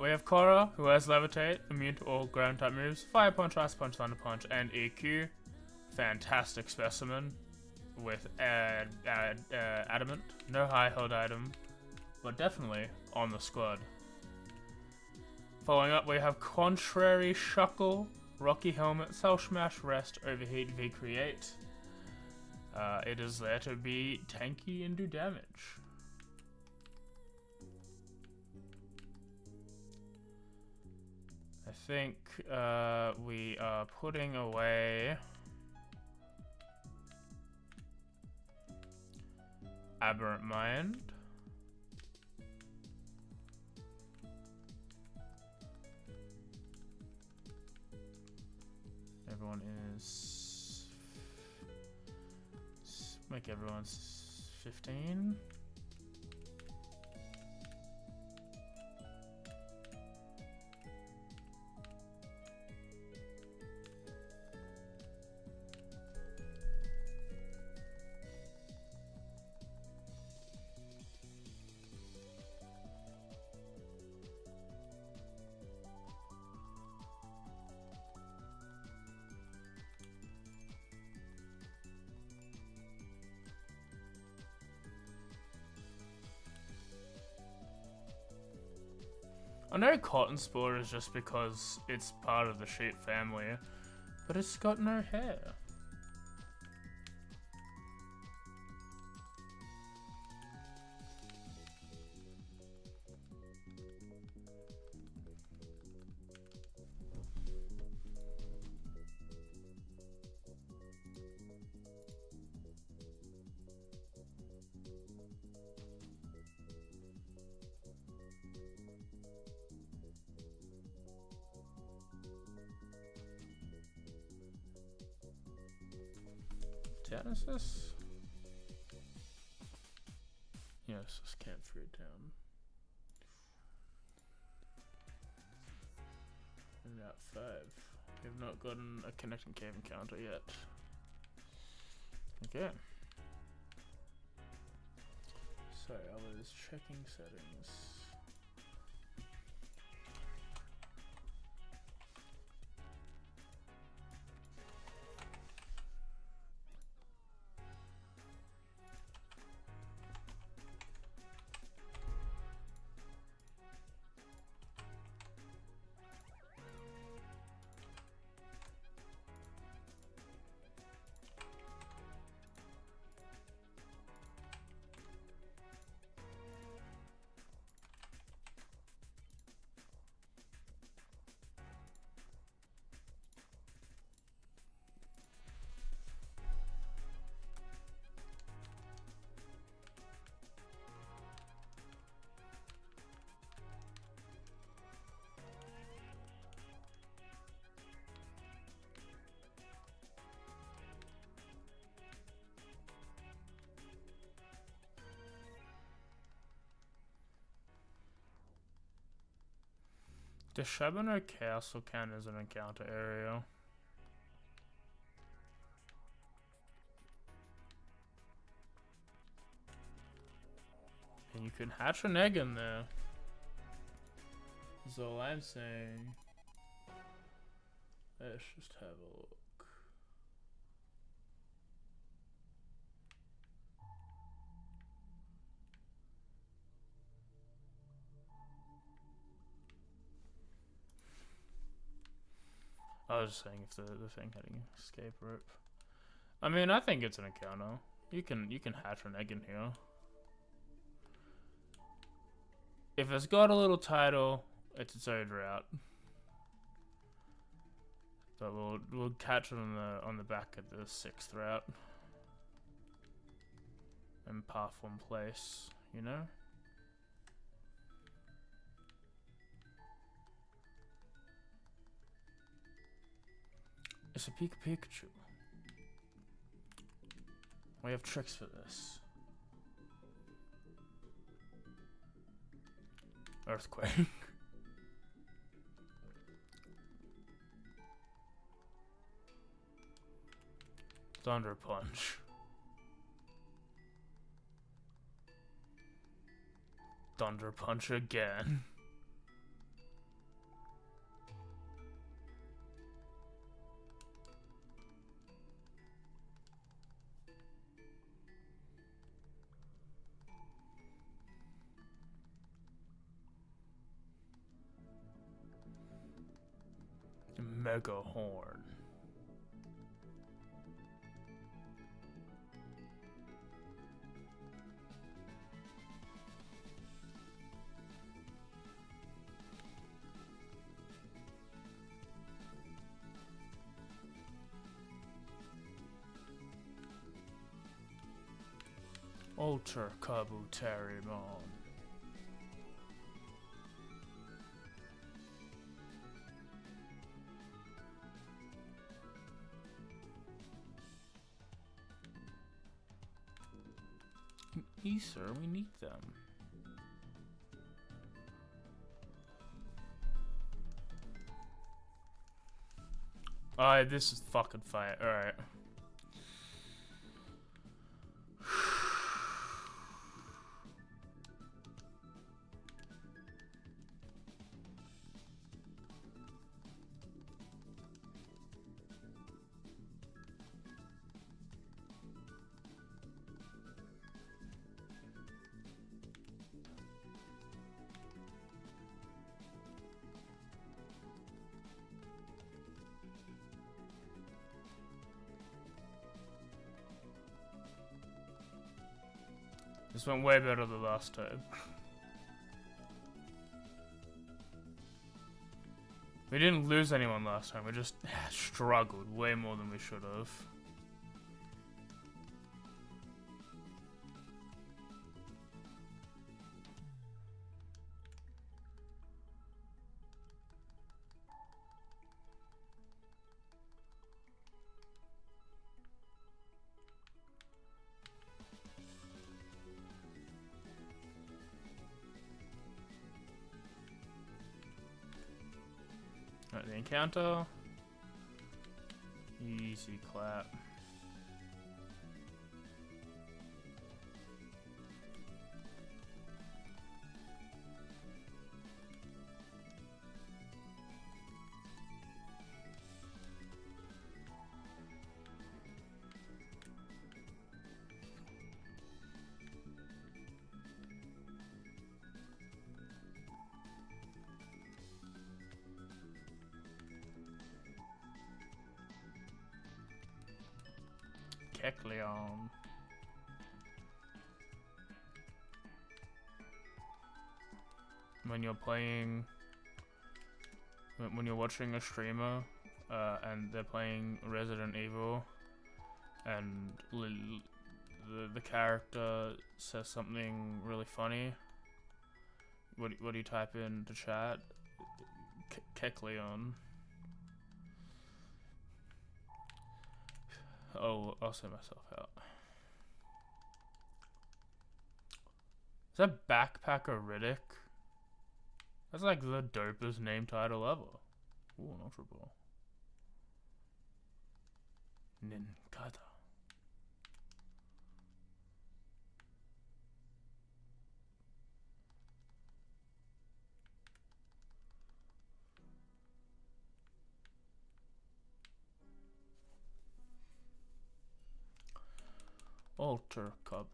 We have Korra, who has Levitate, immune to all ground type moves, Fire Punch, Ice Punch, Thunder Punch, and EQ. Fantastic specimen with Adamant. No high held item, but definitely on the squad. Following up, we have Contrary Shuckle, Rocky Helmet, Cell Smash, Rest, Overheat, V-Create. It is there to be tanky and do damage. I think we are putting away Aberrant Mind. Everyone is... make everyone's 15. I know cotton spore is just because it's part of the sheep family, but it's got no hair. Genesis? Yes, this can't fruit down. And at 5. We have not gotten a connecting cave encounter yet. Okay. So I was checking settings. Does Shabano Castle count as an encounter area? And you can hatch an egg in there. That's all I'm saying. Let's just have a look. I was just saying if the thing had an escape rope. I mean, I think it's an encounter. You can hatch an egg in here. If it's got a little title, it's its own route. But we'll catch it on the back of the 6th route. And path one place, you know? It's a Pikachu. We have tricks for this. Earthquake. Thunder Punch. Thunder Punch again. Mega Horn. Ultra Kabuterimon. Sir, we need them. Alright, this is fucking fire. Alright. This went way better than last time. We didn't lose anyone last time, we just struggled way more than we should have. Alright, the encounter. Easy clap. Egglocke. When you're playing, when you're watching a streamer and they're playing Resident Evil, and the character says something really funny, what do you type in the chat? Egglocke. Oh, I'll say myself out. Is that Backpacker Riddick? That's like the dopest name title ever. Ooh, an Ultra Ball. Ninkata. Alter Kabuterimon.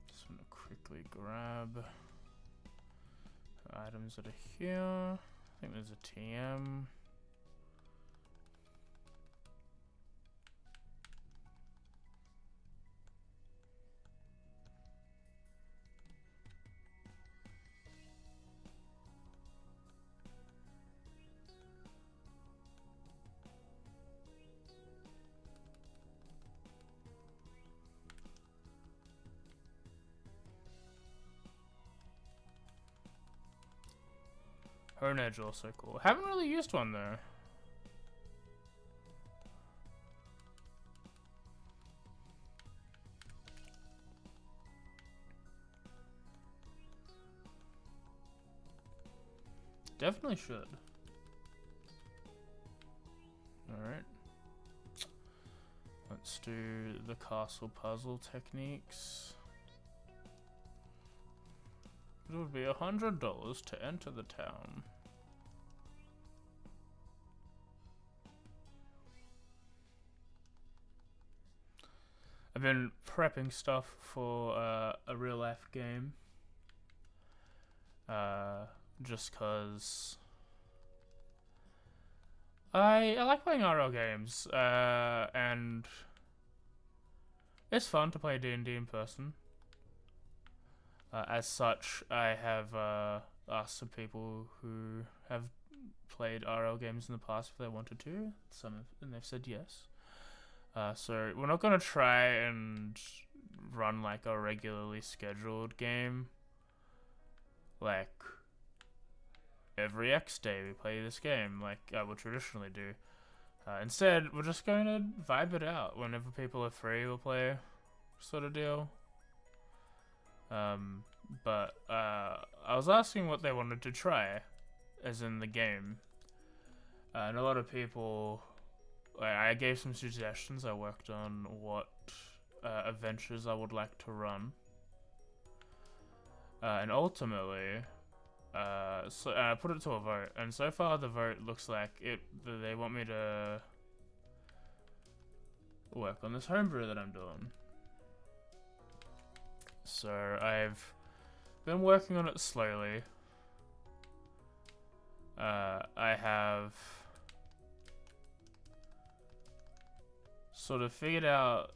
Just want to quickly grab items that are here. I think there's a TM. Hone Edge also cool. Haven't really used one though. Definitely should. Alright. Let's do the castle puzzle techniques. It would be $100 to enter the town. I've been prepping stuff for a real life game. Just cause I like playing RL games, and it's fun to play D&D in person. As such, I have asked some people who have played RL games in the past if they wanted to. And they've said yes. So we're not gonna try and run like a regularly scheduled game. Like every X day we play this game, like I would traditionally do. Instead, we're just going to vibe it out. Whenever people are free, we'll play, sort of deal. But I was asking what they wanted to try, as in the game, and a lot of people, like, I gave some suggestions. I worked on what adventures I would like to run, and ultimately, So I put it to a vote, and so far the vote looks like they want me to work on this homebrew that I'm doing. So I've been working on it slowly. I have sort of figured out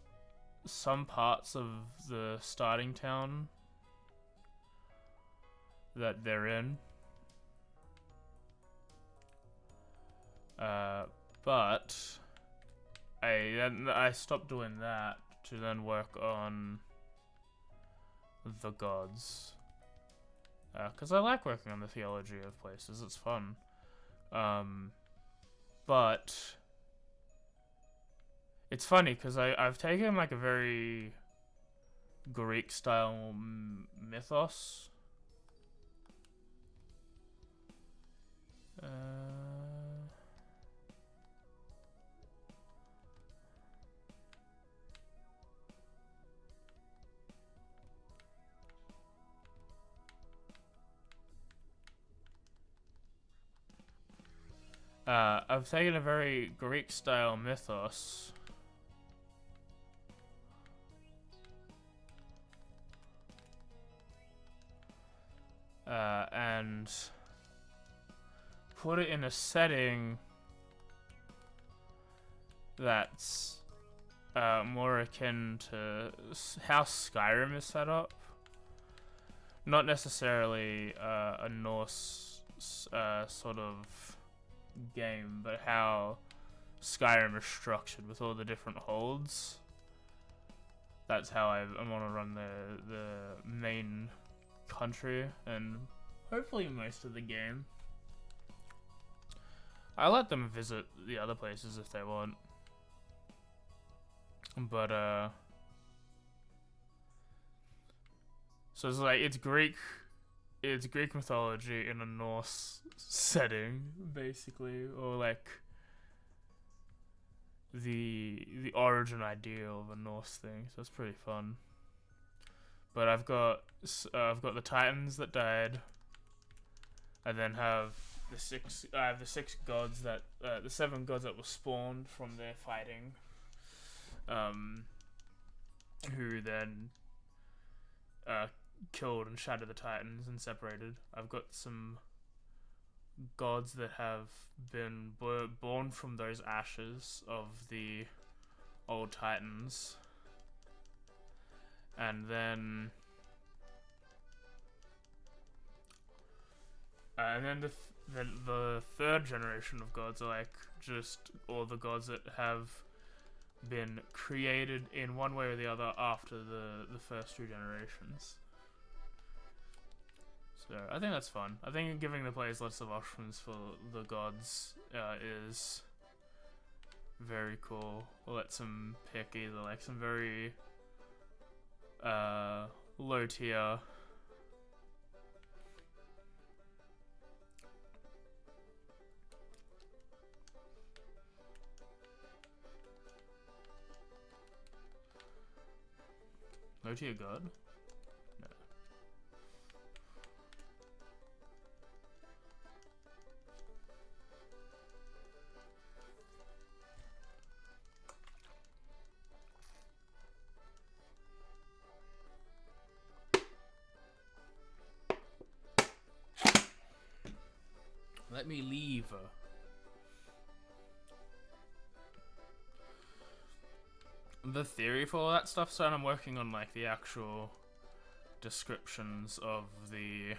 some parts of the starting town that they're in. But I stopped doing that to then work on the gods. Because I like working on the theology of places, it's fun. But it's funny because I've taken like a very Greek style mythos. I've taken a very Greek style mythos and put it in a setting that's more akin to how Skyrim is set up. Not necessarily a Norse sort of game, but how Skyrim is structured with all the different holds. That's how I want to run the main country and hopefully most of the game. I let them visit the other places if they want, but so it's like it's Greek mythology in a Norse setting, basically, or like the origin idea of a Norse thing. So it's pretty fun. But I've got the Titans that died. I then have the six gods that the 7 gods that were spawned from their fighting. Who then killed and shattered the Titans and separated. I've got some gods that have been born from those ashes of the old Titans. And then the third generation of gods are like just all the gods that have been created in one way or the other after the first 2 generations. So I think that's fun. I think giving the players lots of options for the gods is very cool. We'll let them pick either like some very low tier god? No. Let me leave. The theory for all that stuff, so I'm working on like the actual descriptions of the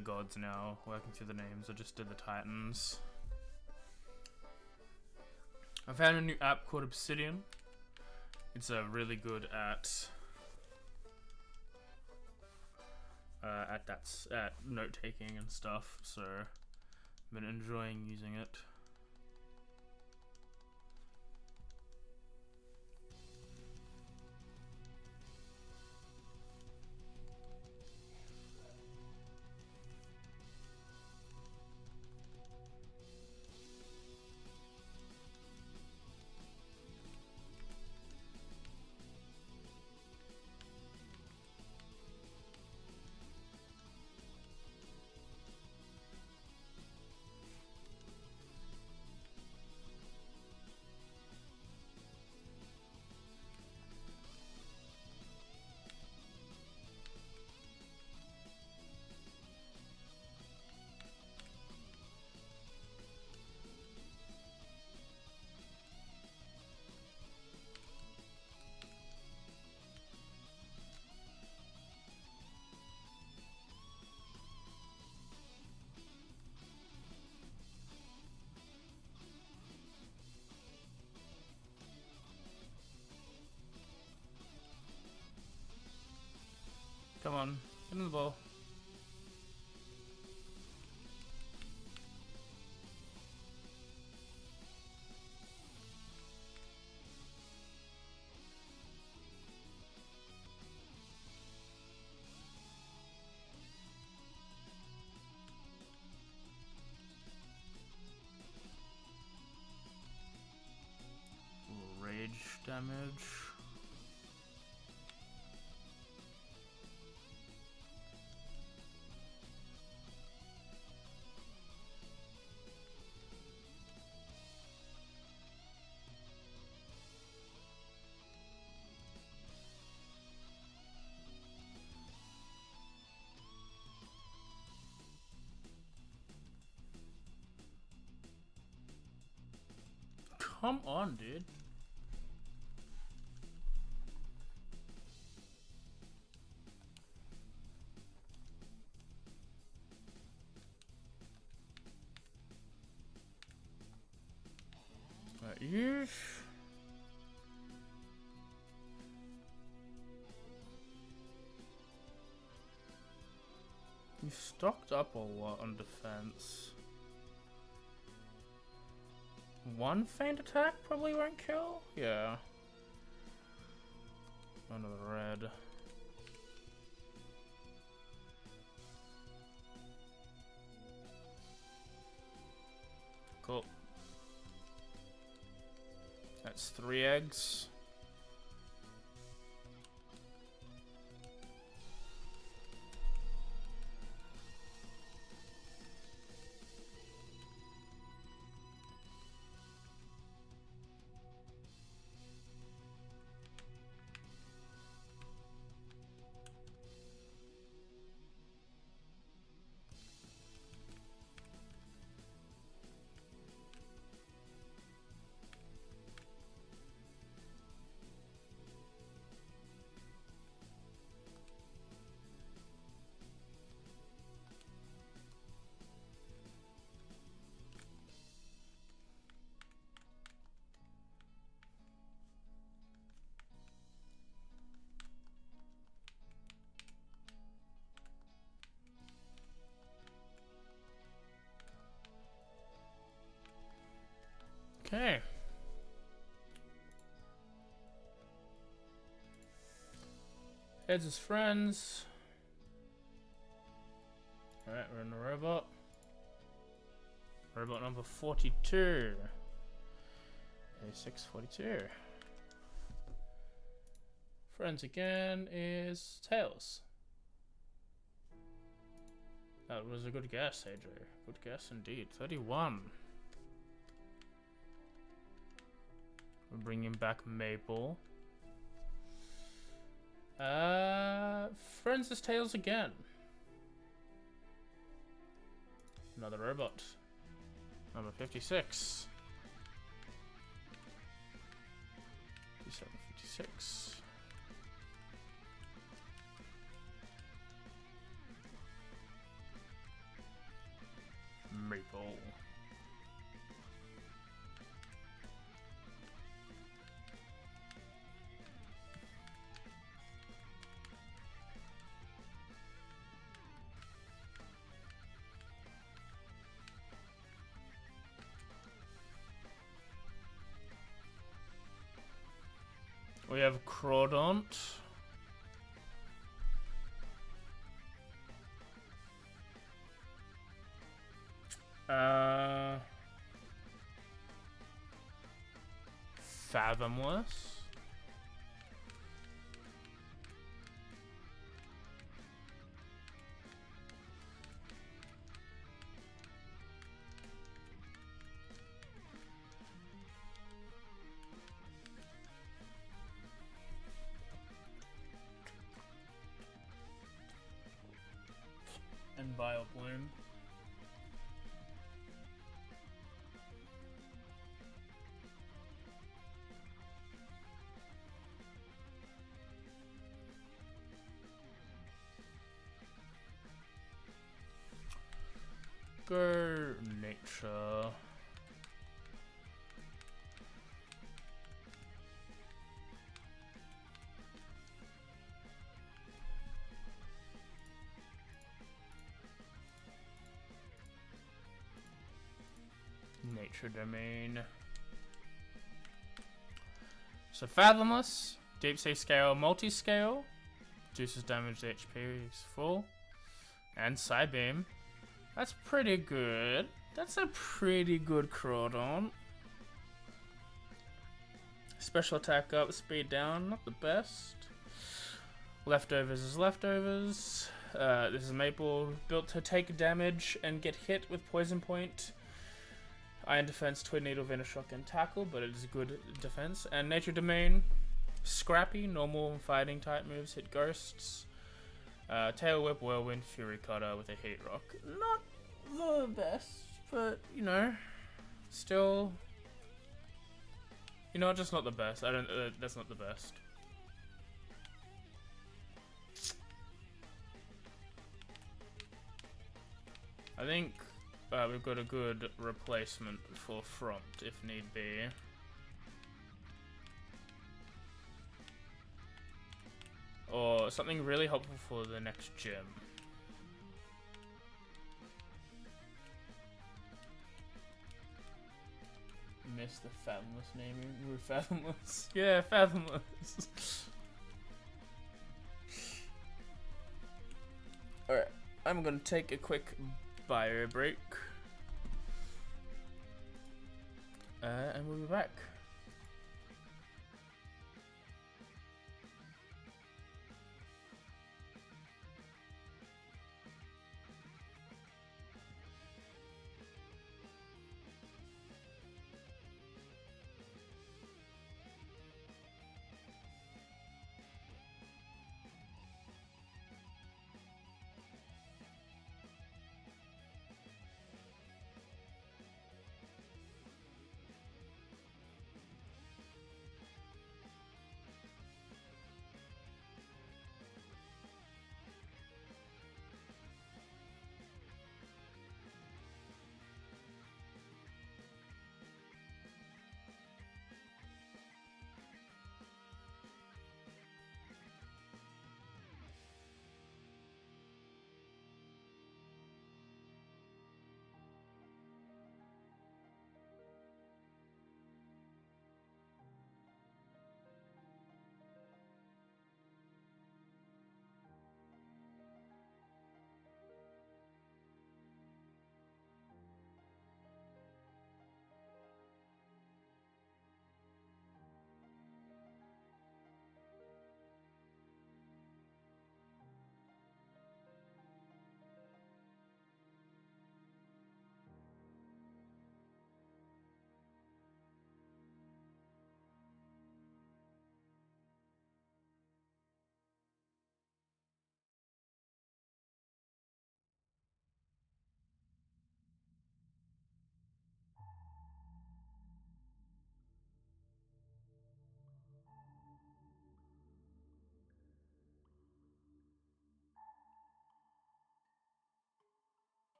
gods now, working through the names. I just did the Titans. I found a new app called Obsidian. It's really good at note taking and stuff, so I've been enjoying using it. Get in the ball. Rage damage. Come on, dude. You stocked up a lot on defense. One feint attack probably won't kill? Yeah. Another red. Cool. That's 3 eggs. Okay. Heads as friends. Alright, we're in the robot. Robot number 42. A642. Friends again is Tails. That was a good guess, AJ. Good guess indeed. 31. We're bringing back Maple. Friends is Tails again. Another robot. Number 56. 57, 56. Maple. We have Crawdont. Fathomless. And Vileplume. Go nature. nature domain. So Fathomless, Deep Sea Scale, Multi-Scale, reduces damage to HP is full, and Psybeam. That's pretty good. That's a pretty good Crawdon. Special attack up, speed down, not the best. Leftovers is leftovers. This is Maple, built to take damage and get hit with Poison Point. Iron Defense, Twin Needle, Venoshock, and Tackle, but it is good defense. And Nature Domain, Scrappy, normal fighting type moves, hit ghosts. Tail Whip, Whirlwind, Fury Cutter with a Heat Rock. Not the best, but you know, still, you know, just not the best. I don't. That's not the best. I think we've got a good replacement for Front if need be. Or something really helpful for the next gym. Miss the Fathomless naming. We're Fathomless. Yeah, Fathomless. Alright, I'm gonna take a quick bio break. And we'll be back.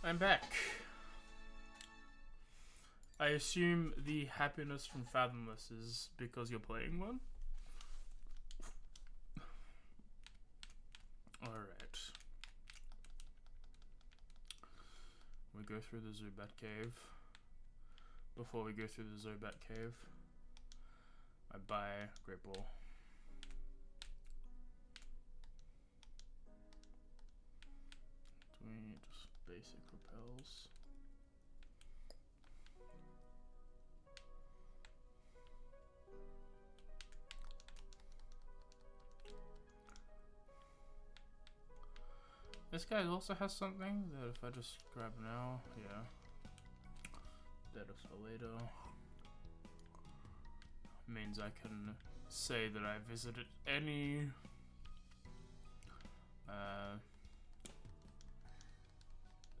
I'm back. I assume the happiness from Fathomless is because you're playing one? Alright. We go through the Zubat Cave. Before we go through the Zubat Cave, I buy Great Ball. Doing just basic repels. This guy also has something that if I just grab now, yeah. Dead of Toledo means I can say that I visited any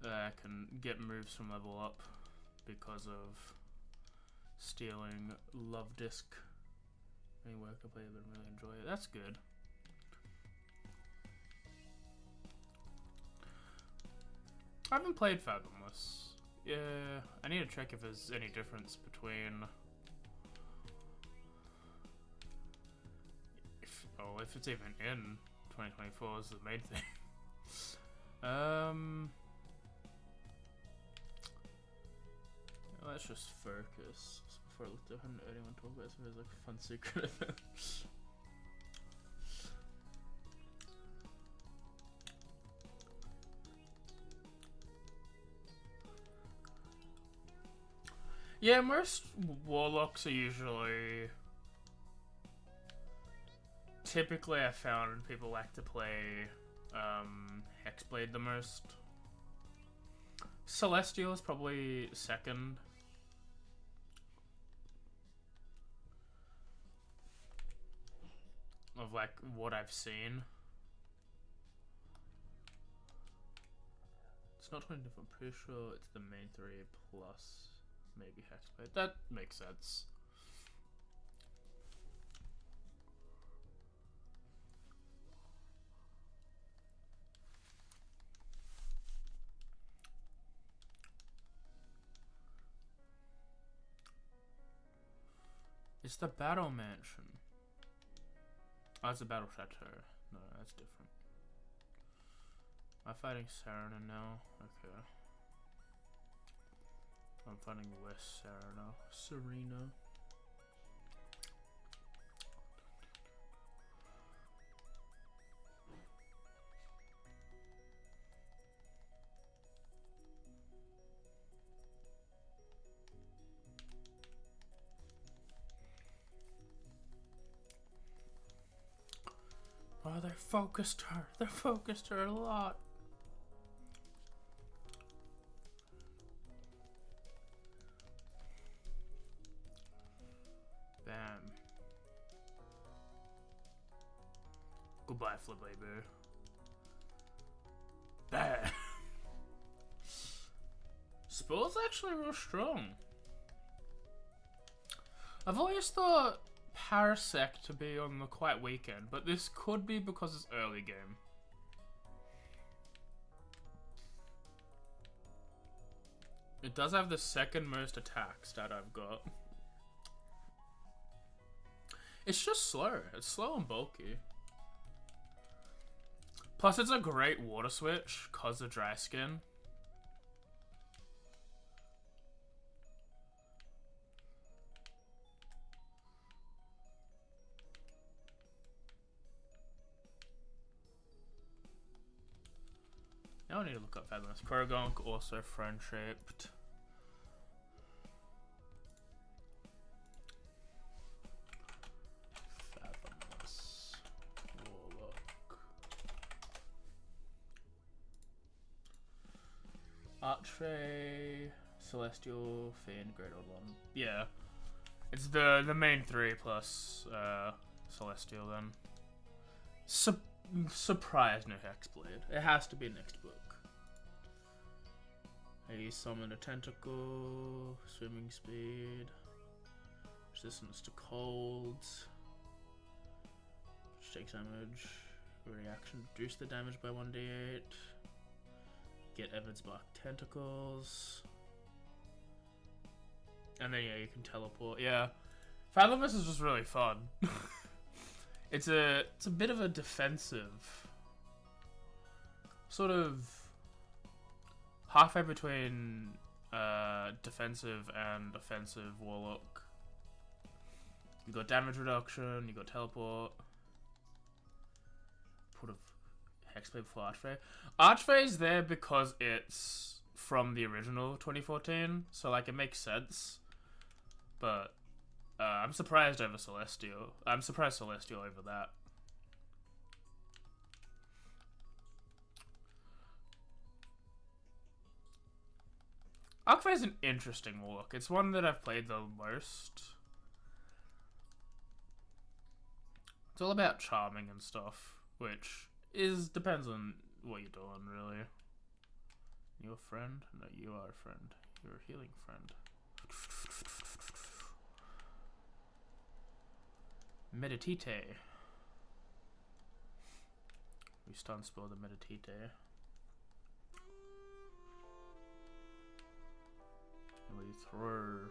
I can get moves from level up because of stealing Love Disc. Anywhere I can play it and really enjoy it. That's good. I haven't played Fathomless. Yeah, I need to check if there's any difference between if it's even in 2024 is the main thing. Let's just focus before I look at anyone talk about some of like fun secret events. Yeah, most warlocks are usually... Typically I found people like to play Hexblade the most. Celestial is probably second. Of like what I've seen. It's not 20 different, I'm pretty sure it's the main three plus maybe Hexblade. That makes sense. It's the Battle Mansion. Oh, it's the Battle Chateau. No, that's different. Am I fighting Serena now? Okay. I'm fighting West Serena. Oh, they focused her. They focused her a lot. Bam. Goodbye, Flippy Boo. Bam. Spell's actually real strong. I've always thought Parasect to be on the quite weak end, but this could be because it's early game. It does have the second most attack stat I've got. It's just slow. It's slow and bulky. Plus it's a great water switch cause of dry skin. Now I need to look up Fathomless. Krogonk, also friend-shaped. Fathomless. Warlock. Archfey, Celestial, Fiend, Great Old One. Yeah. It's the main three plus Celestial then. Surprise no Hexblade. It has to be next book. He summoned a tentacle, swimming speed, resistance to cold, which takes damage, reaction, reduce the damage by 1d8, Get Evan's Bark Tentacles. And then, yeah, you can teleport. Yeah. Fathomless is just really fun. It's a bit of a defensive. Sort of halfway between defensive and offensive Warlock. You got damage reduction, you got teleport. Put a Hexblade for Archfey. Archfey's there because it's from the original 2014, so like it makes sense. But I'm surprised over Celestial. I'm surprised Celestial over that. Archfey is an interesting Warlock. It's one that I've played the most. It's all about charming and stuff, which depends on what you're doing, really. You a friend? No, you are a friend. You're a healing friend. Meditite. We stun spell the Meditite. And we throw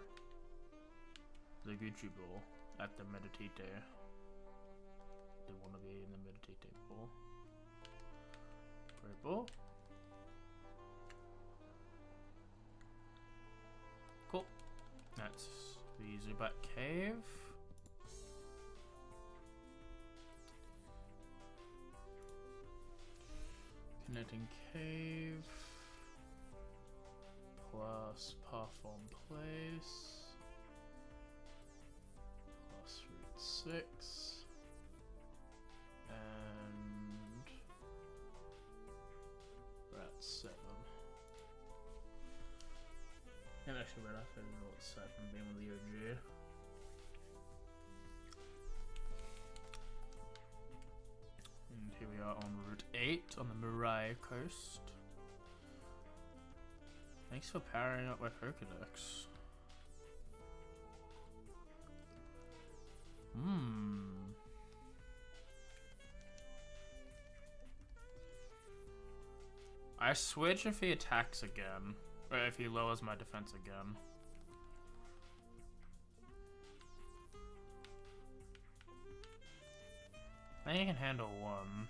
the Gucci ball at the Meditite. They want to be in the Meditite ball. Great ball. Cool. That's the Zubat Cave. Connecting Cave. Plus Path on Place. Plus Route 6. And we're at 7. And actually right after I don't know what's set from being with the OG. And here we are on Route 8 on the Mirai coast. Thanks for powering up my Pokedex. I switch if he attacks again, or if he lowers my defense again. I think he can handle 1.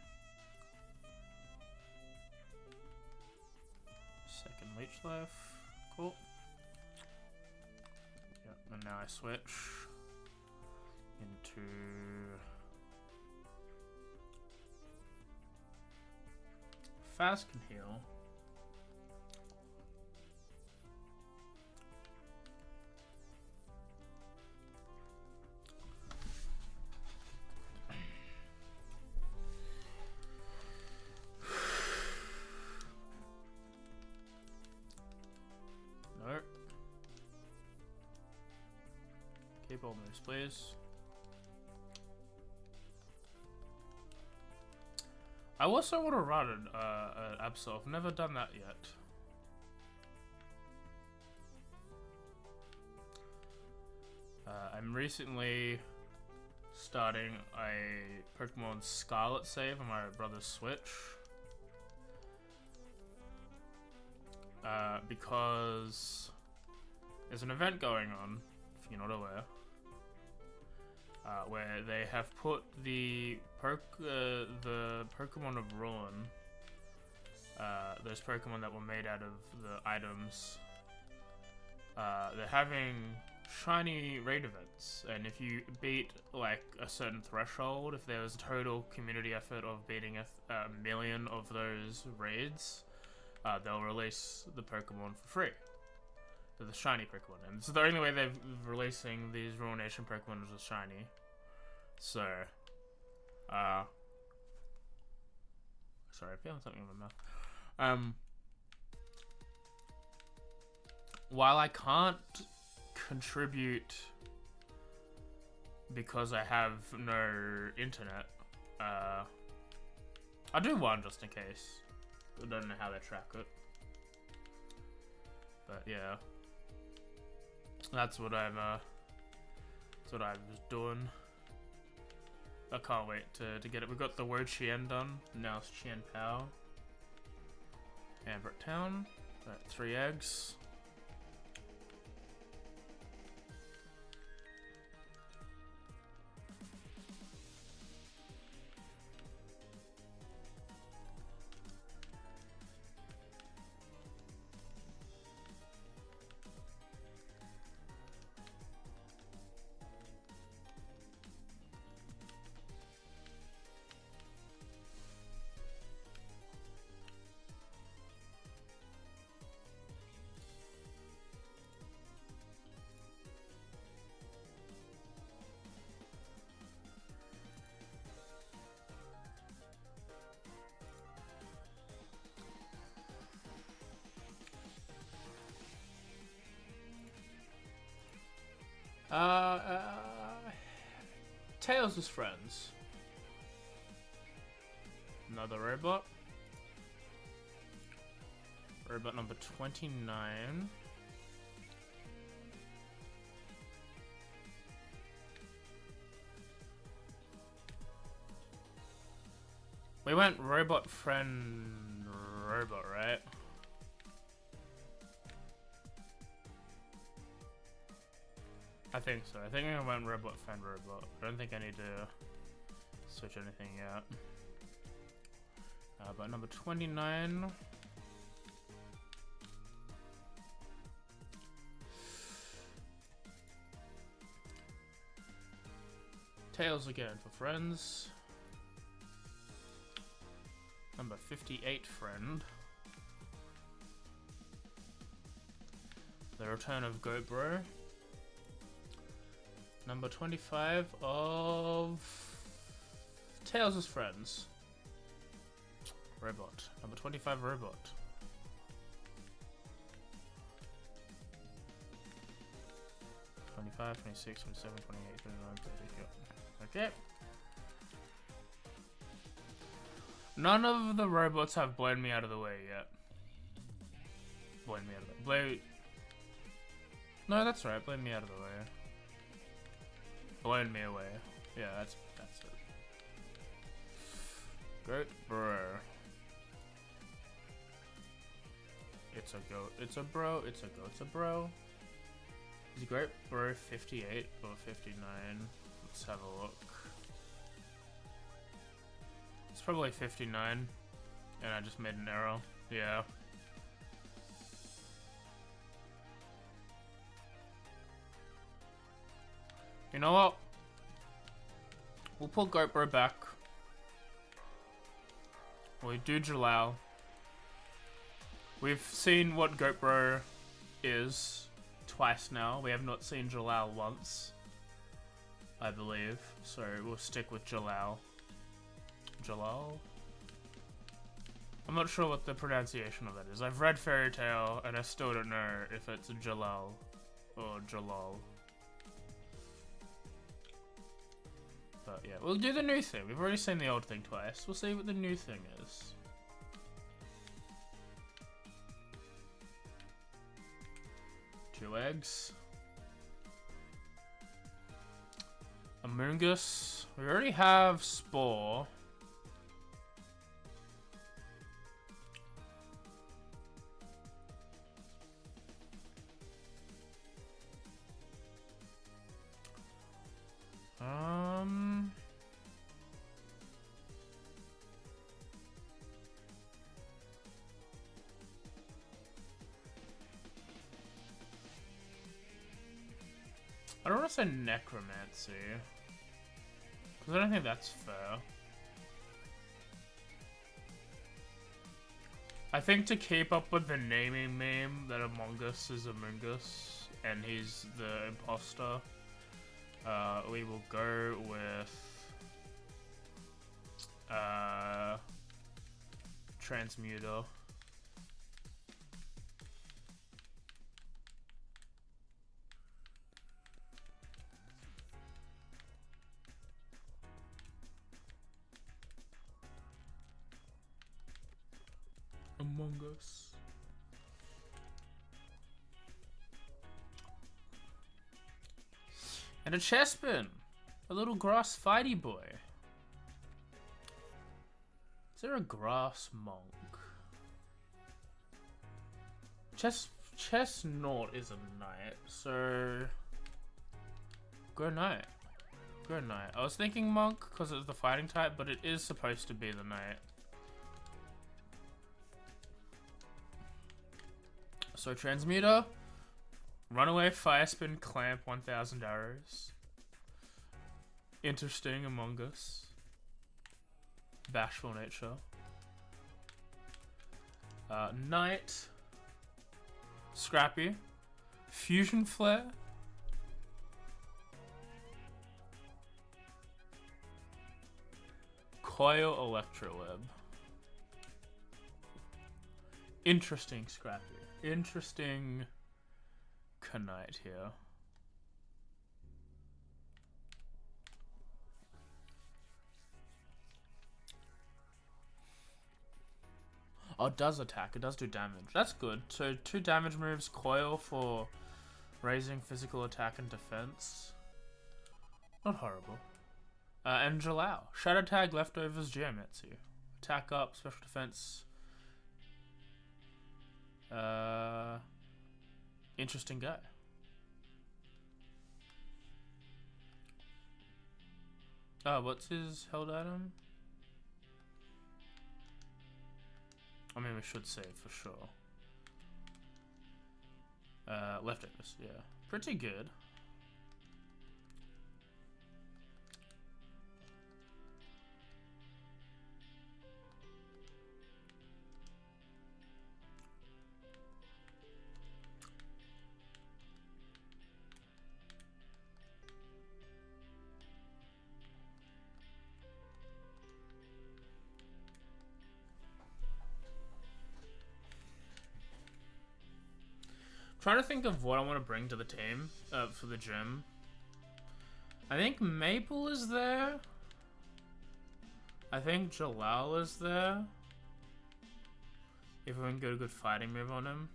Second leech life. Cool. Yep, and now I switch into Fast can heal. No. Keep all moves, please. I also want to run an Absol. I've never done that yet. I'm recently starting a Pokemon Scarlet save on my brother's Switch. Because there's an event going on, if you're not aware, where they have put the Pokemon of Ruin, those Pokemon that were made out of the items, they're having shiny raid events, and if you beat like a certain threshold, if there was a total community effort of beating a million of those raids, they'll release the Pokemon for free. The shiny Pokemon, and it's the only way they're releasing these Ruination Pokemon is shiny. So, sorry, I'm feeling something in my mouth. While I can't contribute because I have no internet, I'll do one just in case. I don't know how they track it, but yeah. That's what I was doing. I can't wait to get it. We got the word Chien done. Now it's Chien Pow. Amber Town. Alright, 3 eggs. Tails' friends. Another robot. Robot number 29. We went robot friend robot, right? I think so. I think I went robot friend robot. I don't think I need to switch anything yet. But number 29. Tails again for friends. Number 58 friend. The return of GoPro. Number 25 of Tails' friends. Robot. Number 25 robot. $25, $26, $27, $28, $29, $30. Okay. None of the robots have blown me out of the way yet. Blown me out of the way. No, that's right. Blown me out of the way. Blown me away. Yeah, that's it. Goat bro. It's a goat. It's a bro. It's a goat. It's a bro. Is Goat Bro 58 or 59? Let's have a look. It's probably 59, and I just made an error. Yeah. You know what? We'll pull Goat Bro back. We do Jalal. We've seen what Goat Bro is twice now. We have not seen Jalal once, I believe. So we'll stick with Jalal. Jalal? I'm not sure what the pronunciation of that is. I've read Fairy Tail and I still don't know if it's Jalal or Jalal. But yeah, we'll do the new thing. We've already seen the old thing twice. We'll see what the new thing is. Two eggs. Amoongus. We already have Spore. I don't want to say necromancy, because I don't think that's fair. I think to keep up with the naming meme that Among Us is Amoongus and he's the imposter, we will go with Transmuter. Among Us. And a Chespin! A little grass fighty boy. Is there a grass monk? Chestnut is a knight, so go knight. Go knight. I was thinking monk because it's the fighting type, but it is supposed to be the knight. So transmuter, runaway, fire spin, clamp, 1000 arrows. Interesting Among Us. Bashful nature. Knight. Scrappy. Fusion flare. Coil Electroweb. Interesting Scrappy. Interesting Knight here. Oh, it does attack. It does do damage. That's good. So 2 damage moves. Coil for raising physical attack and defense. Not horrible. And Jalao. Shadow Tag, Leftovers, Geometsu. Attack up, special defense. Interesting guy. What's his held item? I mean, we should save for sure. Leftovers, yeah. Pretty good. Trying to think of what I want to bring to the team for the gym. I think Maple is there. I think Jalal is there. If we can get a good fighting move on him.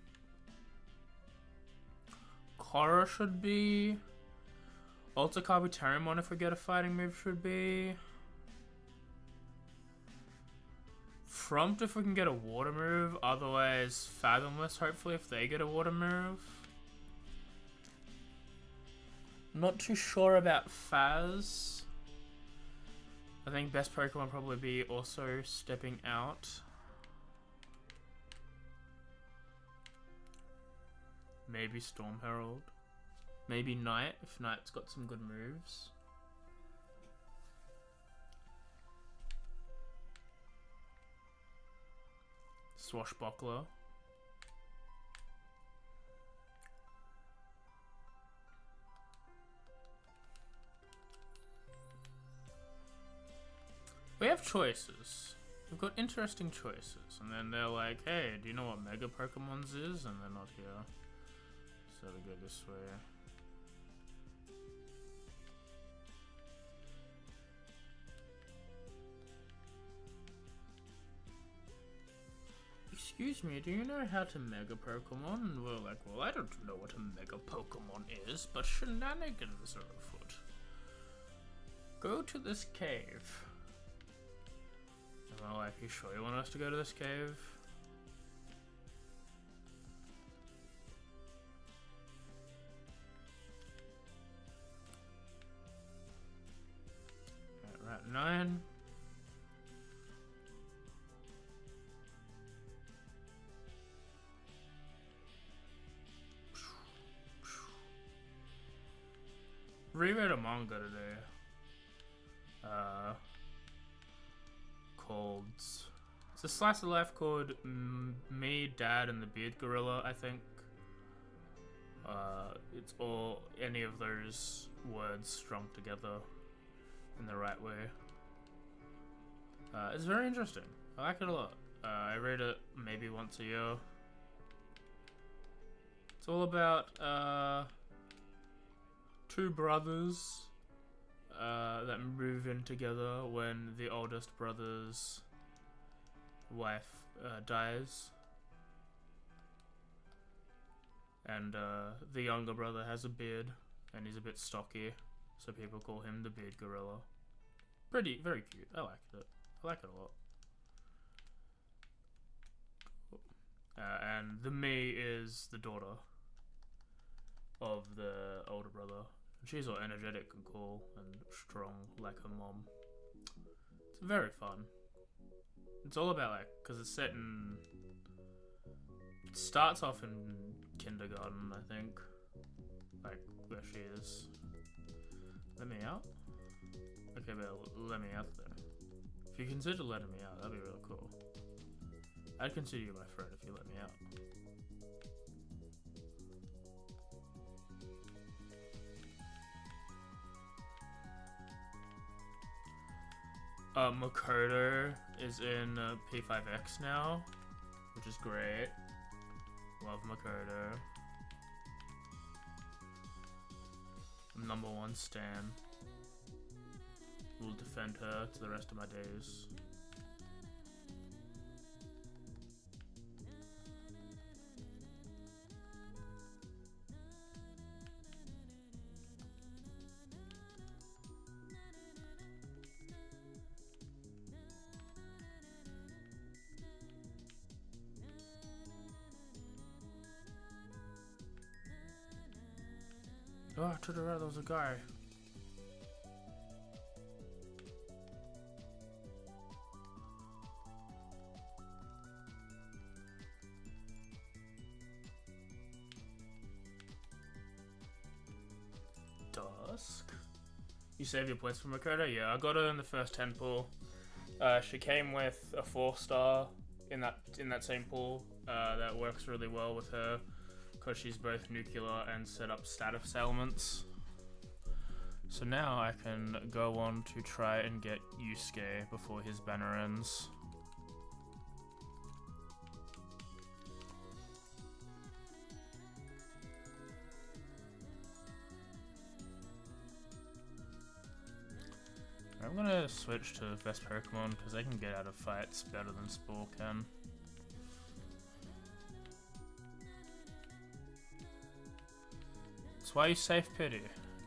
Korra should be. Ultra Kabuterimon if we get a fighting move should be. Frumpt if we can get a water move, otherwise Fathomless hopefully if they get a water move. Not too sure about Faz. I think best Pokemon probably be also stepping out. Maybe Storm Herald. Maybe Knight if Knight's got some good moves. Swashbuckler. We have choices. We've got interesting choices. And then they're like, hey, do you know what Mega Pokemons is? And they're not here. So we go this way. Excuse me, do you know how to Mega Pokemon? And we're like, well, I don't know what a Mega Pokemon is, but shenanigans are afoot. Go to this cave. And we're like, you sure you want us to go to this cave? Right, Route 9. Reread a manga today. Called. It's a slice of life called Me, Dad, and the Beard Gorilla, I think. It's all any of those words strung together in the right way. It's very interesting. I like it a lot. I read it maybe once a year. It's all about two brothers that move in together when the oldest brother's wife dies. And the younger brother has a beard and he's a bit stocky, so people call him the Beard Gorilla. Very cute. I liked it. I like it a lot. and the me is the daughter of the older brother. She's all energetic and cool and strong like her mom. It's very fun. It's all about like, cause it's set in. It starts off in kindergarten, I think. Like where she is. Let me out. Okay, but let me out there. If you consider letting me out, that'd be really cool. I'd consider you my friend if you let me out. Makoto is in P5X now, which is great. Love Makoto. I'm #1 stan. Will defend her to the rest of my days. Oh, to the right, there was a guy. Dusk? You save your points from Makoto? Yeah, I got her in the first 10 pool. She came with a 4-star in that same pool. That works really well with her. Because she's both nuclear and set up status elements. So now I can go on to try and get Yusuke before his banner ends. I'm gonna switch to best Pokemon because they can get out of fights better than Spore can. That's why you save Pity,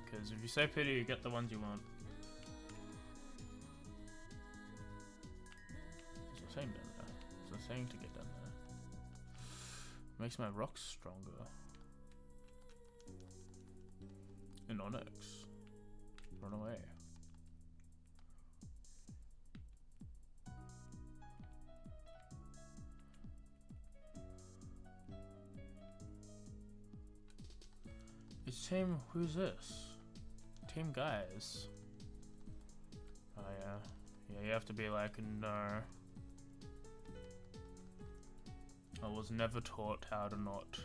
because if you save Pity, you get the ones you want. There's a thing down there. There's a thing to get down there. Makes my rocks stronger. And Onyx. Run away. It's team, who's this? Team guys. Oh yeah. Yeah, you have to be like, no. I was never taught how to not.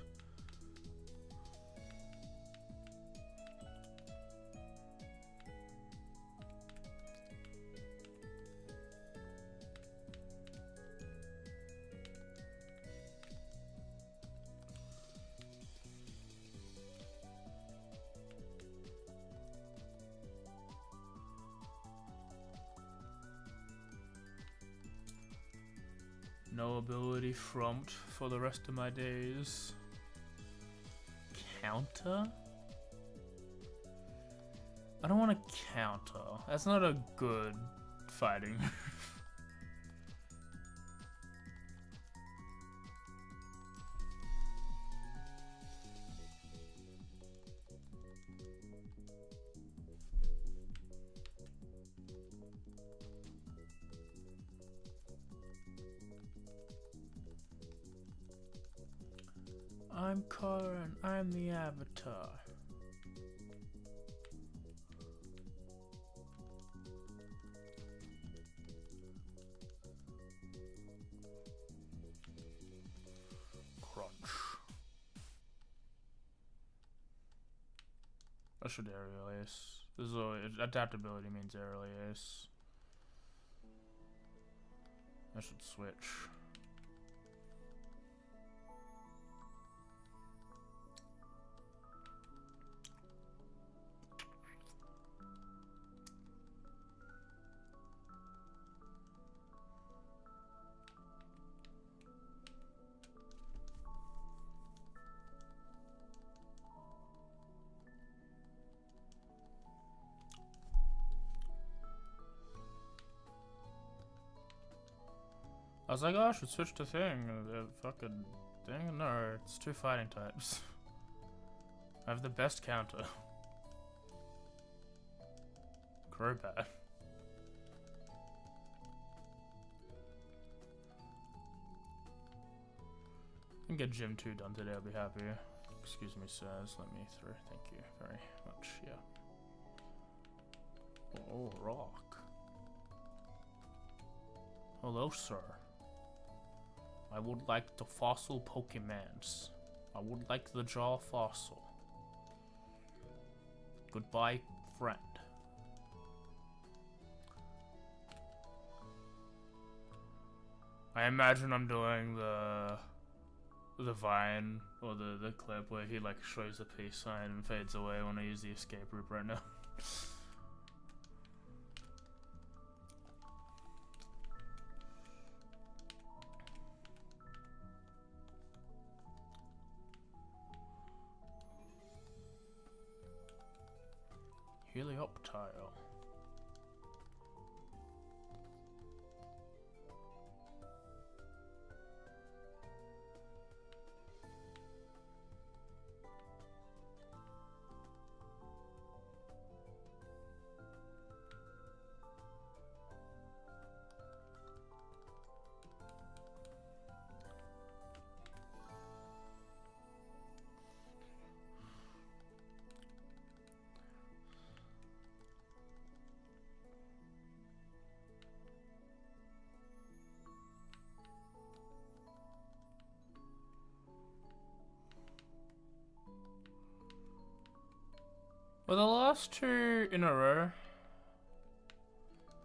No ability frompt for the rest of my days. Counter? I don't want to counter. That's not a good fighting. I'm Karin, I'm the Avatar. Crunch. I should aerial ace. This is adaptability means aerial ace. I should switch. I was like, oh, I should switch to thing. Fucking Dang it, no, it's 2 fighting types. I have the best counter. Crobat. I can get Gym 2 done today, I'll be happy. Excuse me, sirs, let me through. Thank you very much, yeah. Oh, rock. Hello, sir. I would like the fossil Pokemons. I would like the jaw fossil. Goodbye, friend. I imagine I'm doing the vine or the clip where he like shows the peace sign and fades away when I use the escape route right now. Helioptile. Well, the last 2 in a row.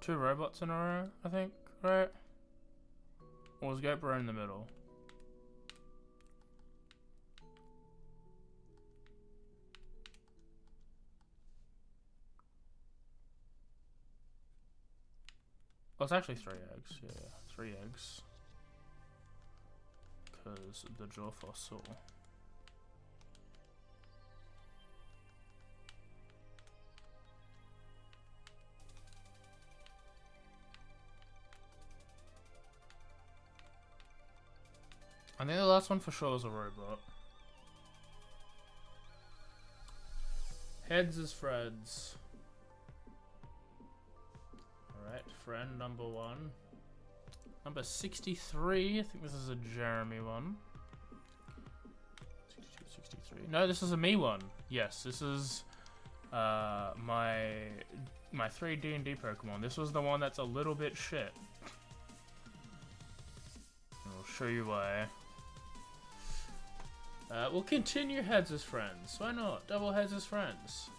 2 robots in a row, I think, right? Or was GoPro in the middle? Oh, it's actually 3 eggs. Yeah, 3 eggs. Because the jaw fossil. I think the last one for sure was a robot. Heads is Fred's. Alright, friend number 1. Number 63, I think this is a Jeremy one. 62, 63. No, this is a me one. Yes, this is my 3 D&D Pokemon. This was the one that's a little bit shit. I'll show you why. We'll continue heads as friends. Why not? Double heads as friends.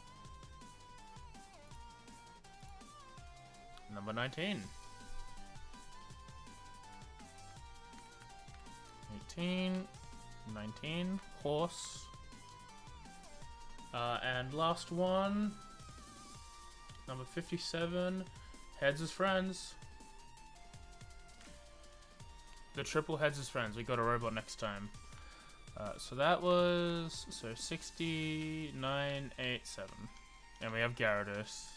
Number 19. 18. 19. Horse. And last one. Number 57. Heads as friends. The triple heads as friends. We got a robot next time. So that was 6987, and we have Gyarados.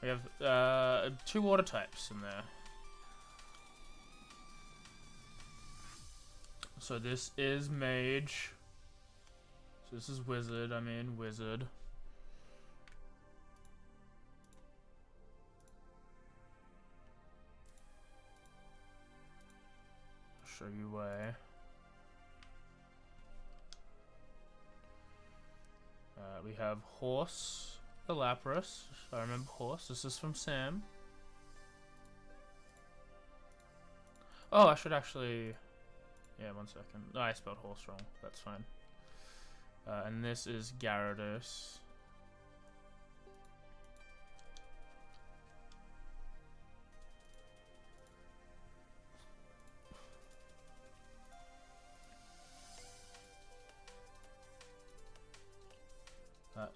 We have 2 water types in there. So this is Mage. So this is Wizard. I mean Wizard. I'll show you why. We have Horse, the Lapras. I remember Horse. This is from Sam. Oh, I should actually... Yeah, 1 second. Oh, I spelled Horse wrong. That's fine. And this is Gyarados.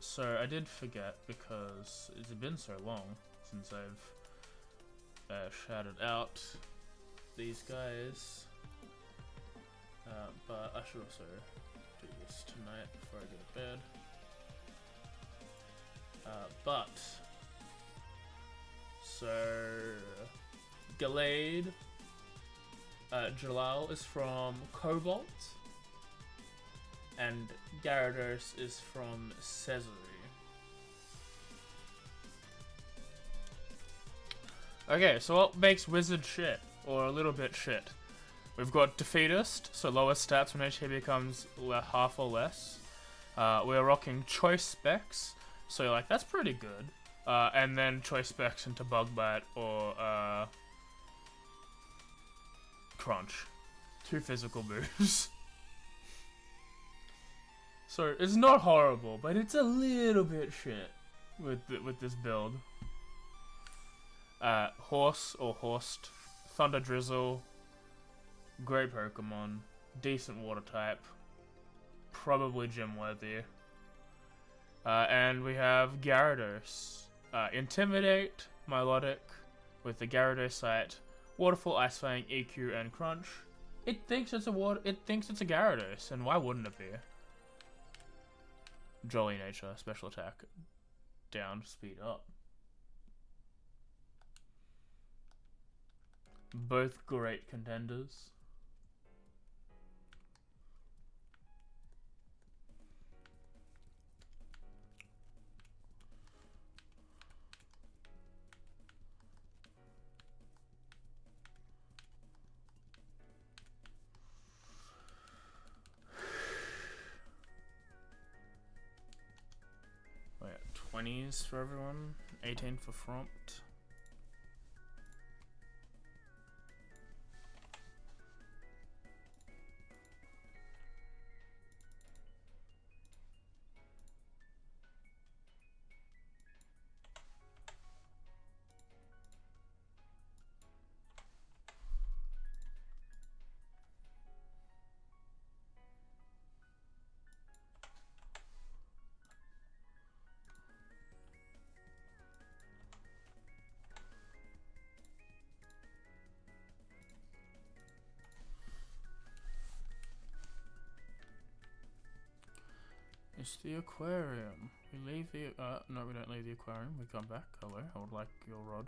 So I did forget because it's been so long since I've shouted out these guys, but I should also do this tonight before I go to bed. So Gallade, Jalal is from Cobalt. And Gyarados is from Cesare. Okay, so what makes Wizard shit? Or a little bit shit? We've got Defeatist, so lower stats when HP becomes half or less. We're rocking Choice Specs, so you're like, that's pretty good. And then Choice Specs into Bug Bite or Crunch. 2 physical moves. So it's not horrible, but it's a little bit shit with this build. Horse or Horsed, Thunder Drizzle, great Pokemon, decent water type, probably gym worthy. And we have Gyarados, Intimidate, Milotic, with the Gyarados sight, Waterfall, Ice Fang, EQ, and Crunch. It thinks it's a Gyarados, and why wouldn't it be? Jolly Nature, special attack, down, speed up. Both great contenders. Wait, 20s for everyone, 18 for Frompt. It's the aquarium. We leave the, no, we don't leave the aquarium. We come back. Hello, I would like your rod.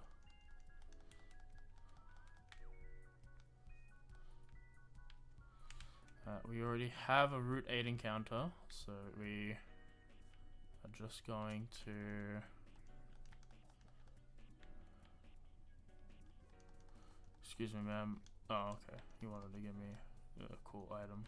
We already have a Route 8 encounter, so we are just going to... Excuse me, ma'am. Oh, okay. You wanted to give me a cool item.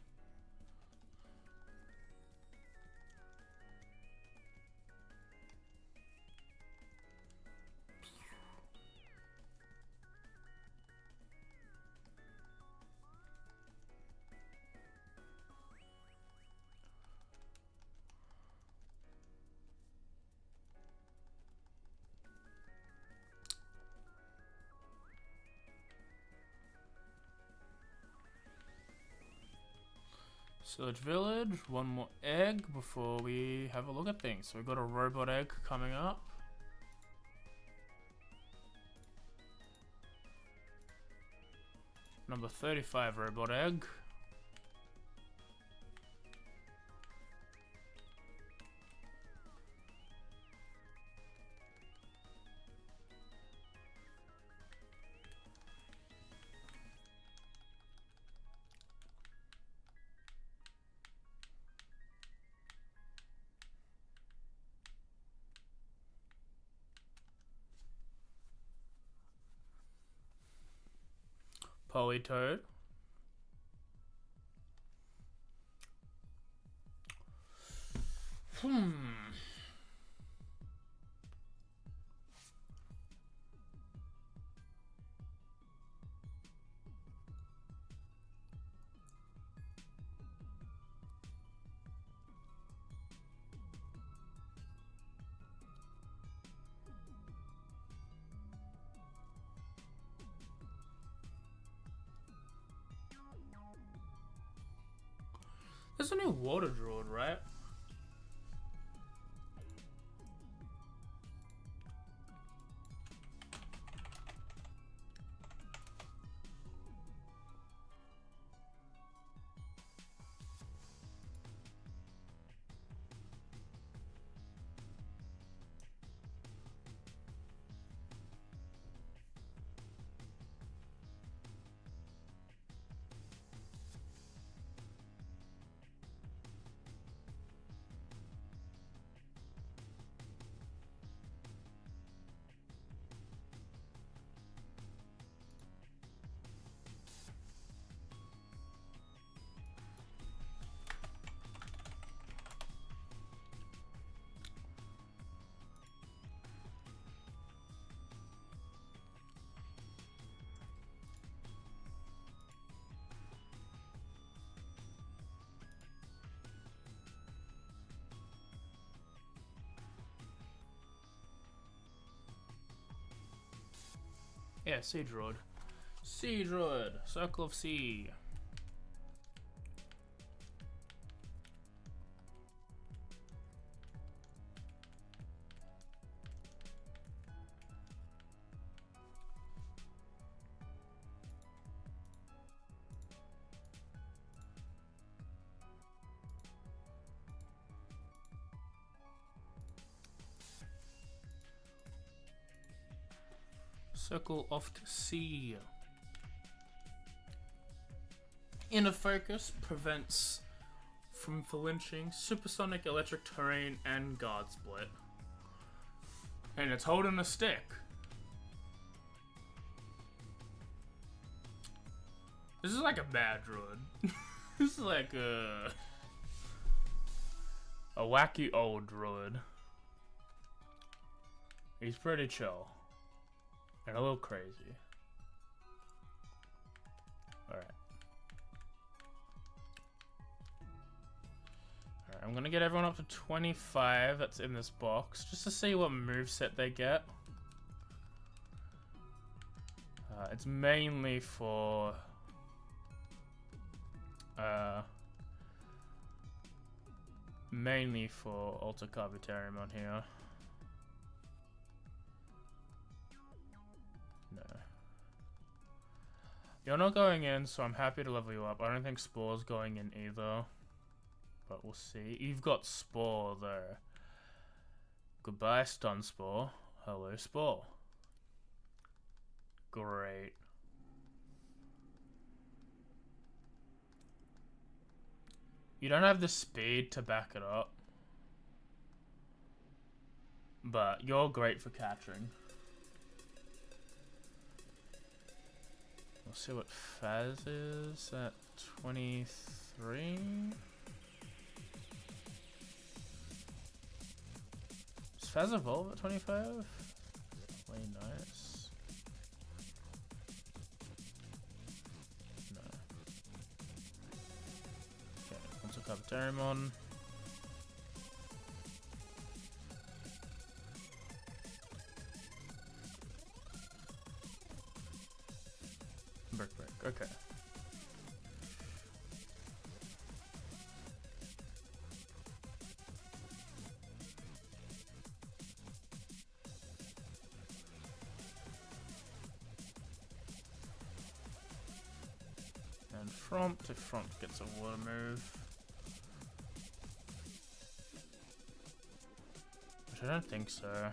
Sillage Village, one more egg before we have a look at things. So we've got a robot egg coming up. Number 35 robot egg. Politoed. There's a new water druid, right? Yeah, Sea Druid. Sea Druid. Circle of Sea. Circle of Sea. Inner focus prevents from flinching, supersonic electric terrain, and guard split. And it's holding a stick. This is like a bad druid. This is like a wacky old druid. He's pretty chill. And a little crazy. Alright. Alright, I'm gonna get everyone up to 25 that's in this box, just to see what moveset they get. It's mainly for... mainly for Alta Carbitarium on here. No. You're not going in, so I'm happy to level you up. I don't think Spore's going in either. But we'll see. You've got Spore, though. Goodbye, Stun Spore. Hello, Spore. Great. You don't have the speed to back it up. But you're great for catching. We'll see what Faz is at 23. Does Faz evolve at 25? Way nice. No. Okay, let's look up Digimon. Brick. Okay. And Fromp, if Fromp gets a water move. Which I don't think so.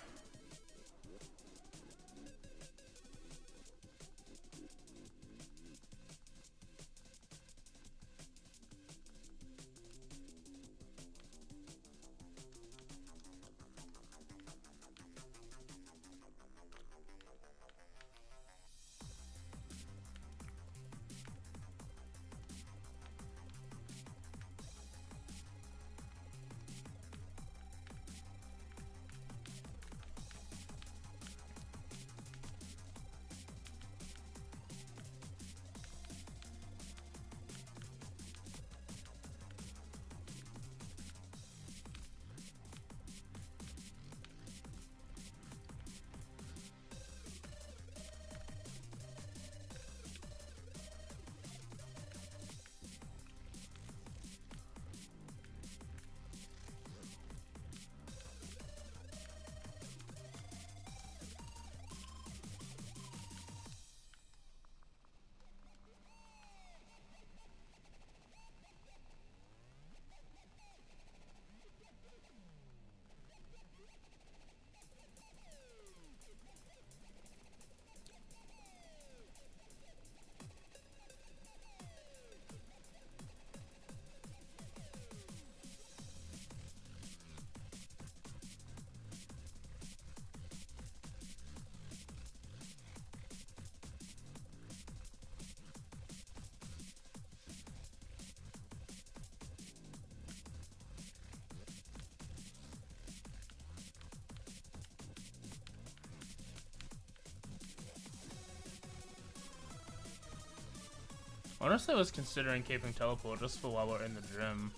Honestly, I was considering keeping teleport just for while we're in the gym.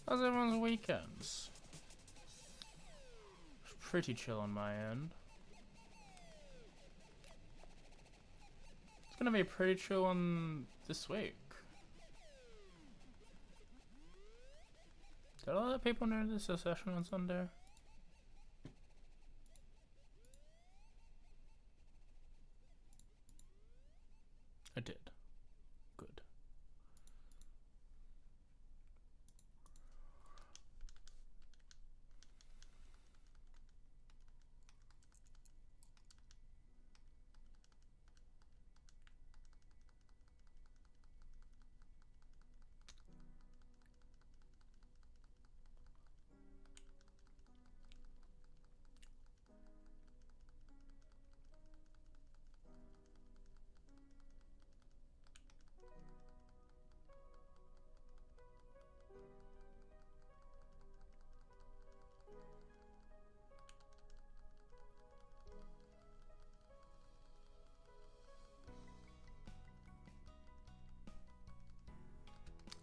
How's everyone's weekends? Pretty chill on my end. It's gonna be pretty chill on this week. Did a lot of people know this is a session on Sunday? I did. Good.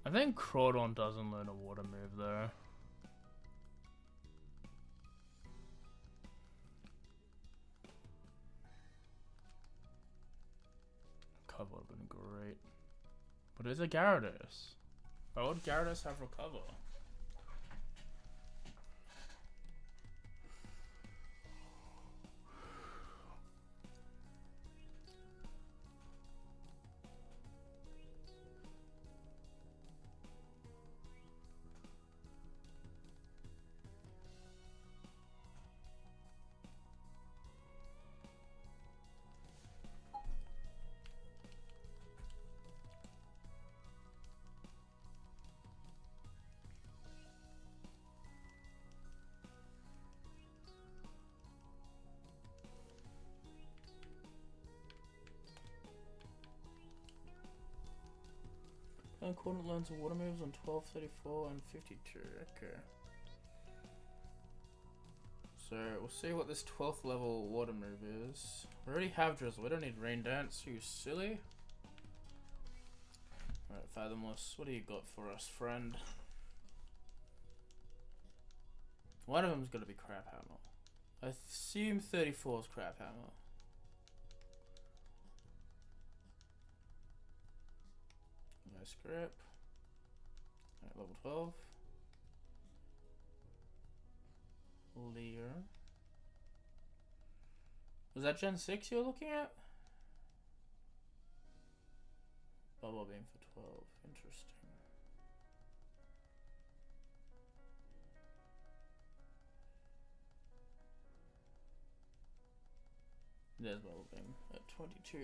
I think Crawdon doesn't learn a water move though. Cover would have been great. But it's a Gyarados. Why would Gyarados have recover? And Cordon learns water moves on 12, 34, and 52. Okay. So we'll see what this 12th level water move is. We already have Drizzle. We don't need Rain Dance. You silly. Alright, Fathomless. What do you got for us, friend? One of them's gonna be Crab Hammer. I assume 34 is Crab Hammer. Nice grip. Alright, level 12. Leer. Was that Gen 6 you were looking at? Bubble Beam for 12. Interesting. There's Bubble Beam at 22.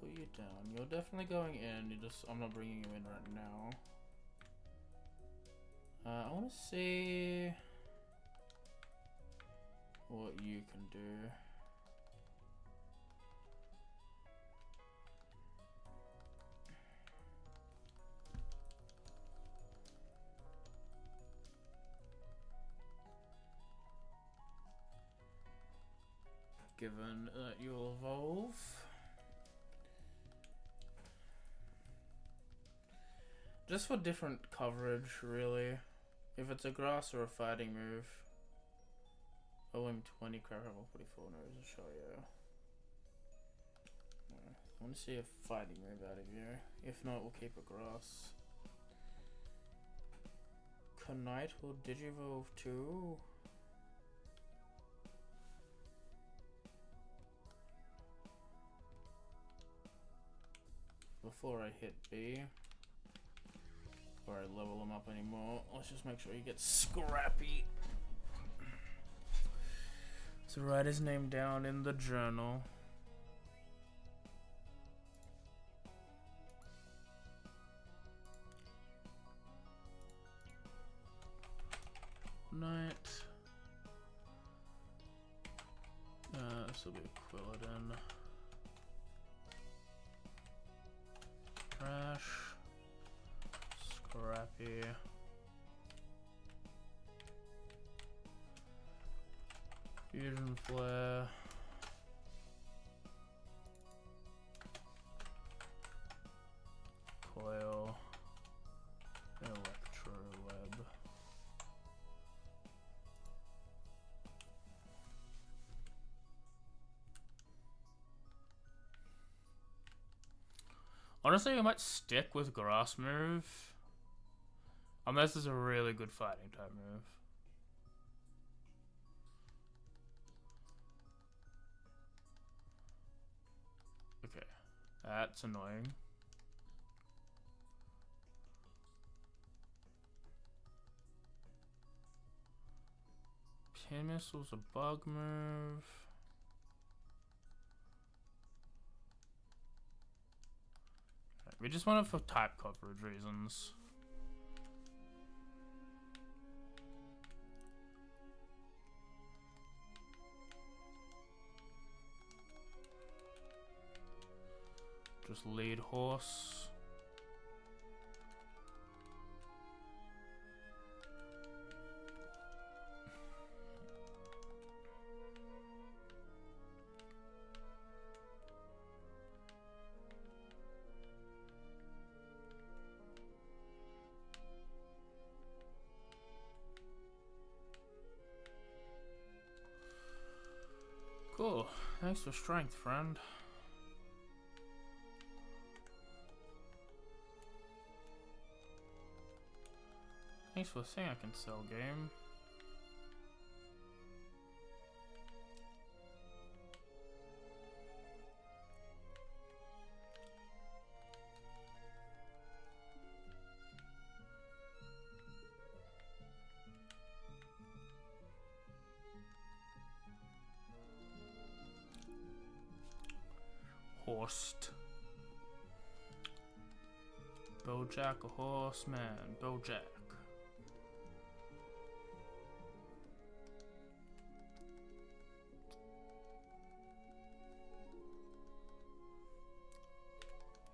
Put you down. You're definitely going in. I'm not bringing you in right now. I want to see what you can do. Given that you'll evolve. Just for different coverage, really. If it's a grass or a fighting move. OM 20, Crab Hammer 44, no, to show you. I want to see a fighting move out of you. If not, we'll keep a grass. Knight will Digivolve too. Before I hit B, or I level him up anymore, let's just make sure he gets scrappy. To write his name down in the journal. Night. This will be a Quilladin. Trash. Scrappy. Fusion Flare. Coil. Electroweb. Honestly, I might stick with Grass move. Unless it's a really good fighting type move. Okay, that's annoying. Pin Missile's a bug move. We just want it for type coverage reasons. Just lead horse. Cool. Thanks for strength, friend. Thanks for saying I can sell game. Horsed. Bojack a horseman. Bojack.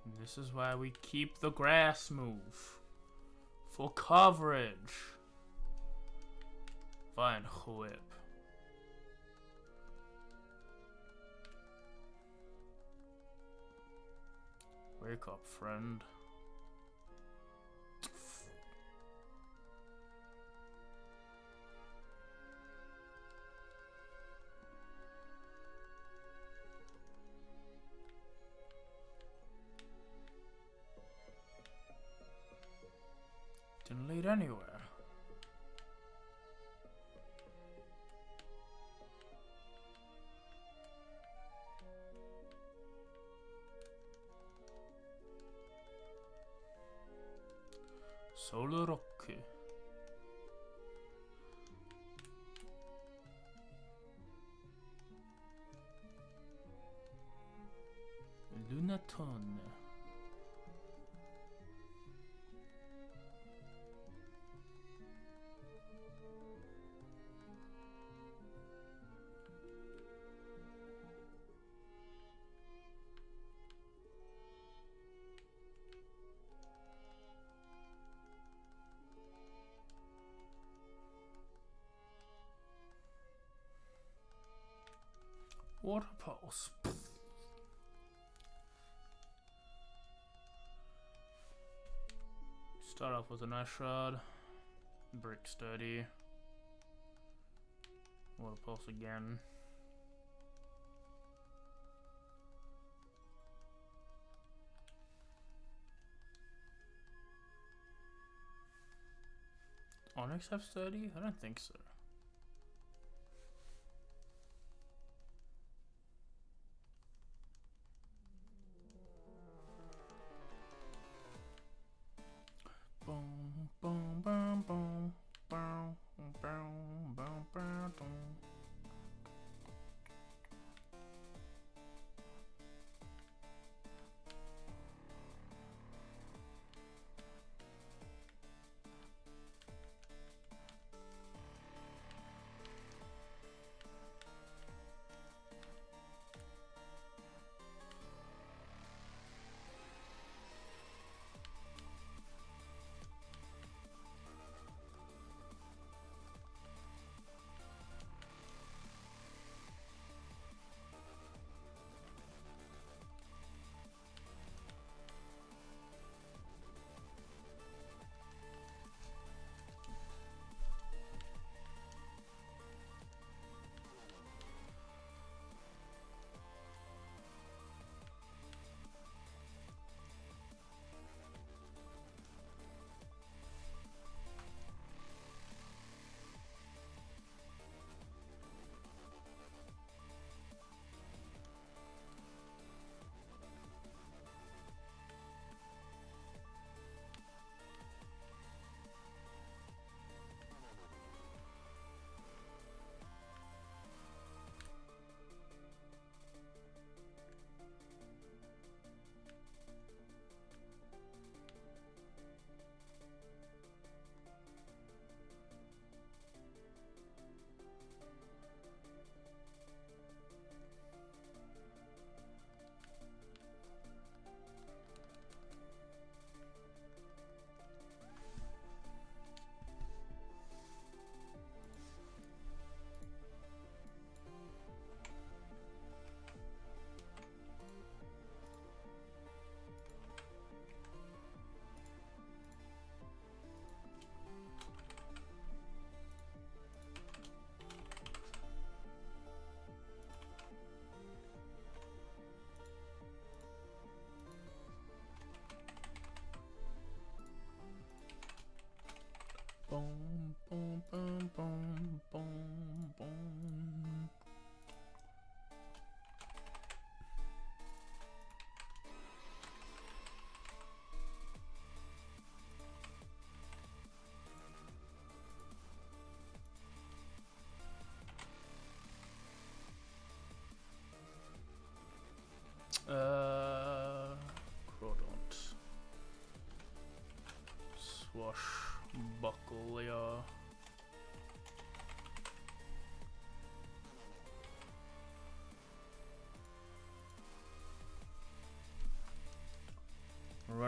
And this is why we keep the grass move. For coverage. Fine, whip. Wake up, friend. Didn't lead anywhere. Egglocke. Lunaton. Water pulse. Start off with a nice shard. Brick sturdy. Water pulse again. Onyx have sturdy? I don't think so.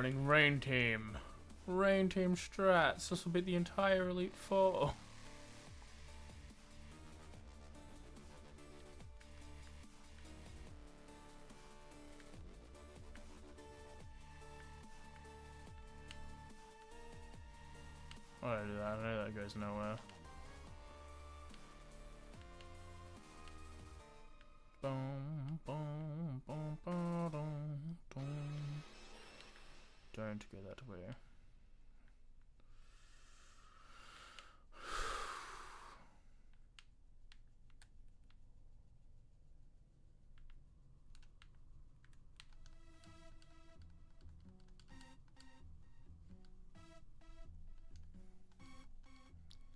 running Rain Team. Rain Team strats. This will be the entire Elite Four. Why did I do that? I know that goes nowhere. Boom, boom, boom, boom, boom, boom. Don't go that way.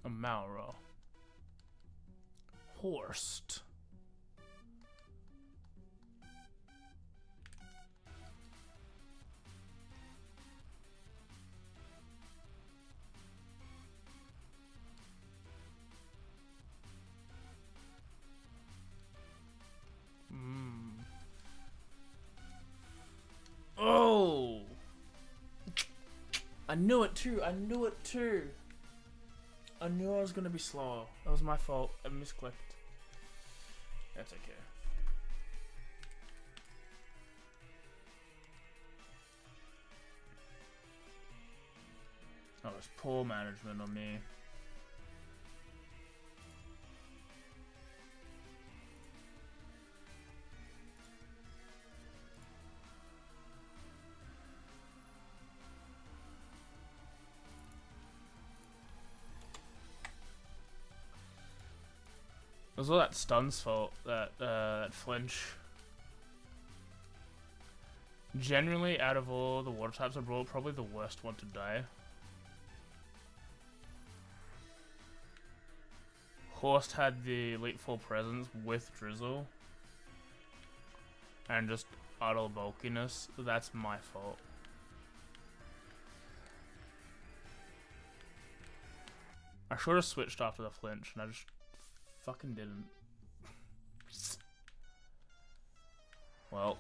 A Mauro. Horst. Oh! I knew it too. I knew it too. I knew I was gonna be slower. That was my fault. I misclicked. That's okay. Oh, it's poor management on me. It was all that stun's fault, that flinch. Generally, out of all the water types I brought, probably the worst one to die. Horst had the Elite Four presence with Drizzle. And just utter bulkiness. That's my fault. I should have switched after the flinch, and I just fucking didn't. Well.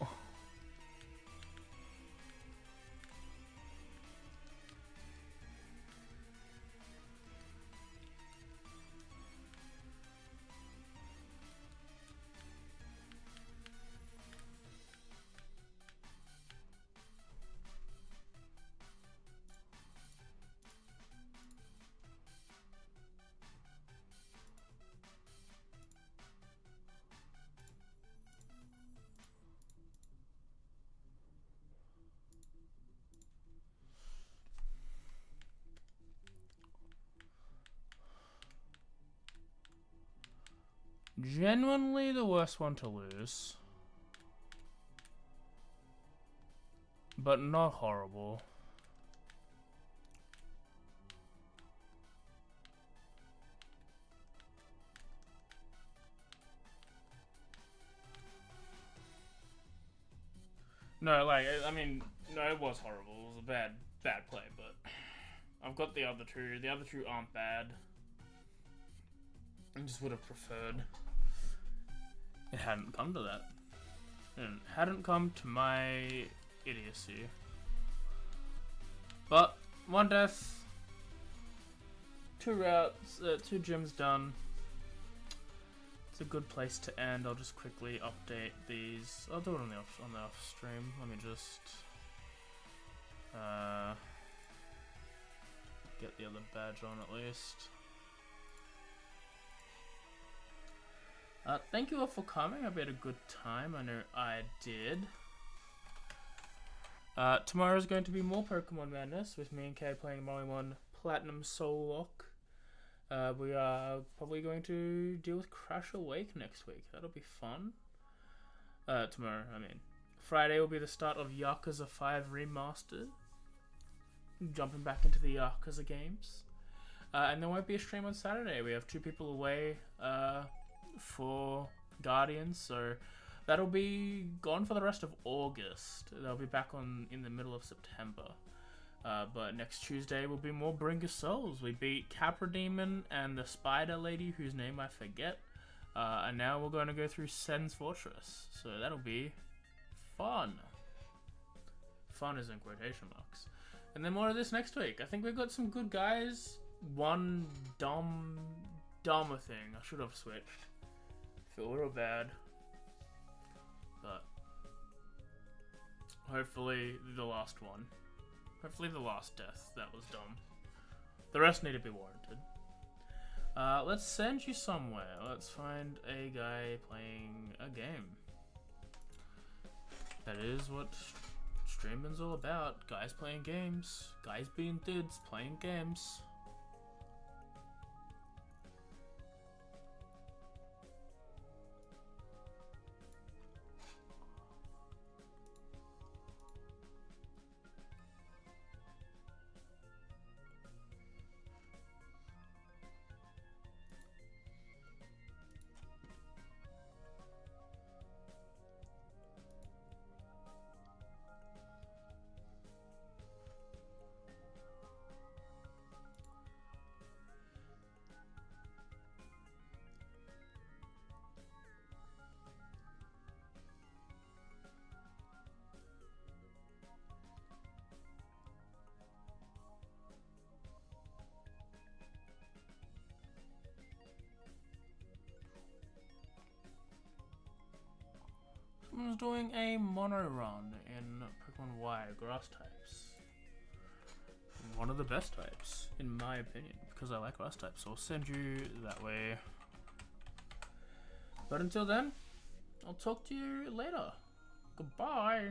Genuinely the worst one to lose. But not horrible. No, like, I mean, no, it was horrible. It was a bad play, but I've got the other two. The other two aren't bad. I just would have preferred it hadn't come to that. It hadn't come to my idiocy. But, one death, 2 routes, 2 gyms done. It's a good place to end. I'll just quickly update these. I'll do it on the off stream. Let me just get the other badge on at least. Thank you all for coming. I hope you had a good time. I know I did. Tomorrow's going to be more Pokemon Madness with me and Kay playing Pokémon Platinum Soul Lock. We are probably going to deal with Crash Awake next week. That'll be fun. Tomorrow, I mean. Friday will be the start of Yakuza 5 Remastered. Jumping back into the Yakuza games. And there won't be a stream on Saturday. We have 2 people away for Guardians, so that'll be gone for the rest of August. They'll be back on in the middle of September. But next Tuesday will be more Bring Your Souls. We beat Capra Demon and the Spider Lady, whose name I forget. And now we're going to go through Sen's Fortress. So that'll be fun. Fun is in quotation marks. And then more of this next week. I think we've got some good guys. One dumber thing. I should have switched. Feel real bad. But hopefully the last one. Hopefully the last death. That was dumb. The rest need to be warranted. Let's send you somewhere. Let's find a guy playing a game. That is what streaming's all about. Guys playing games. Guys being dudes playing games. Someone's doing a mono run in Pokemon Y grass types. One of the best types, in my opinion, because I like grass types, so I'll send you that way. But until then, I'll talk to you later. Goodbye.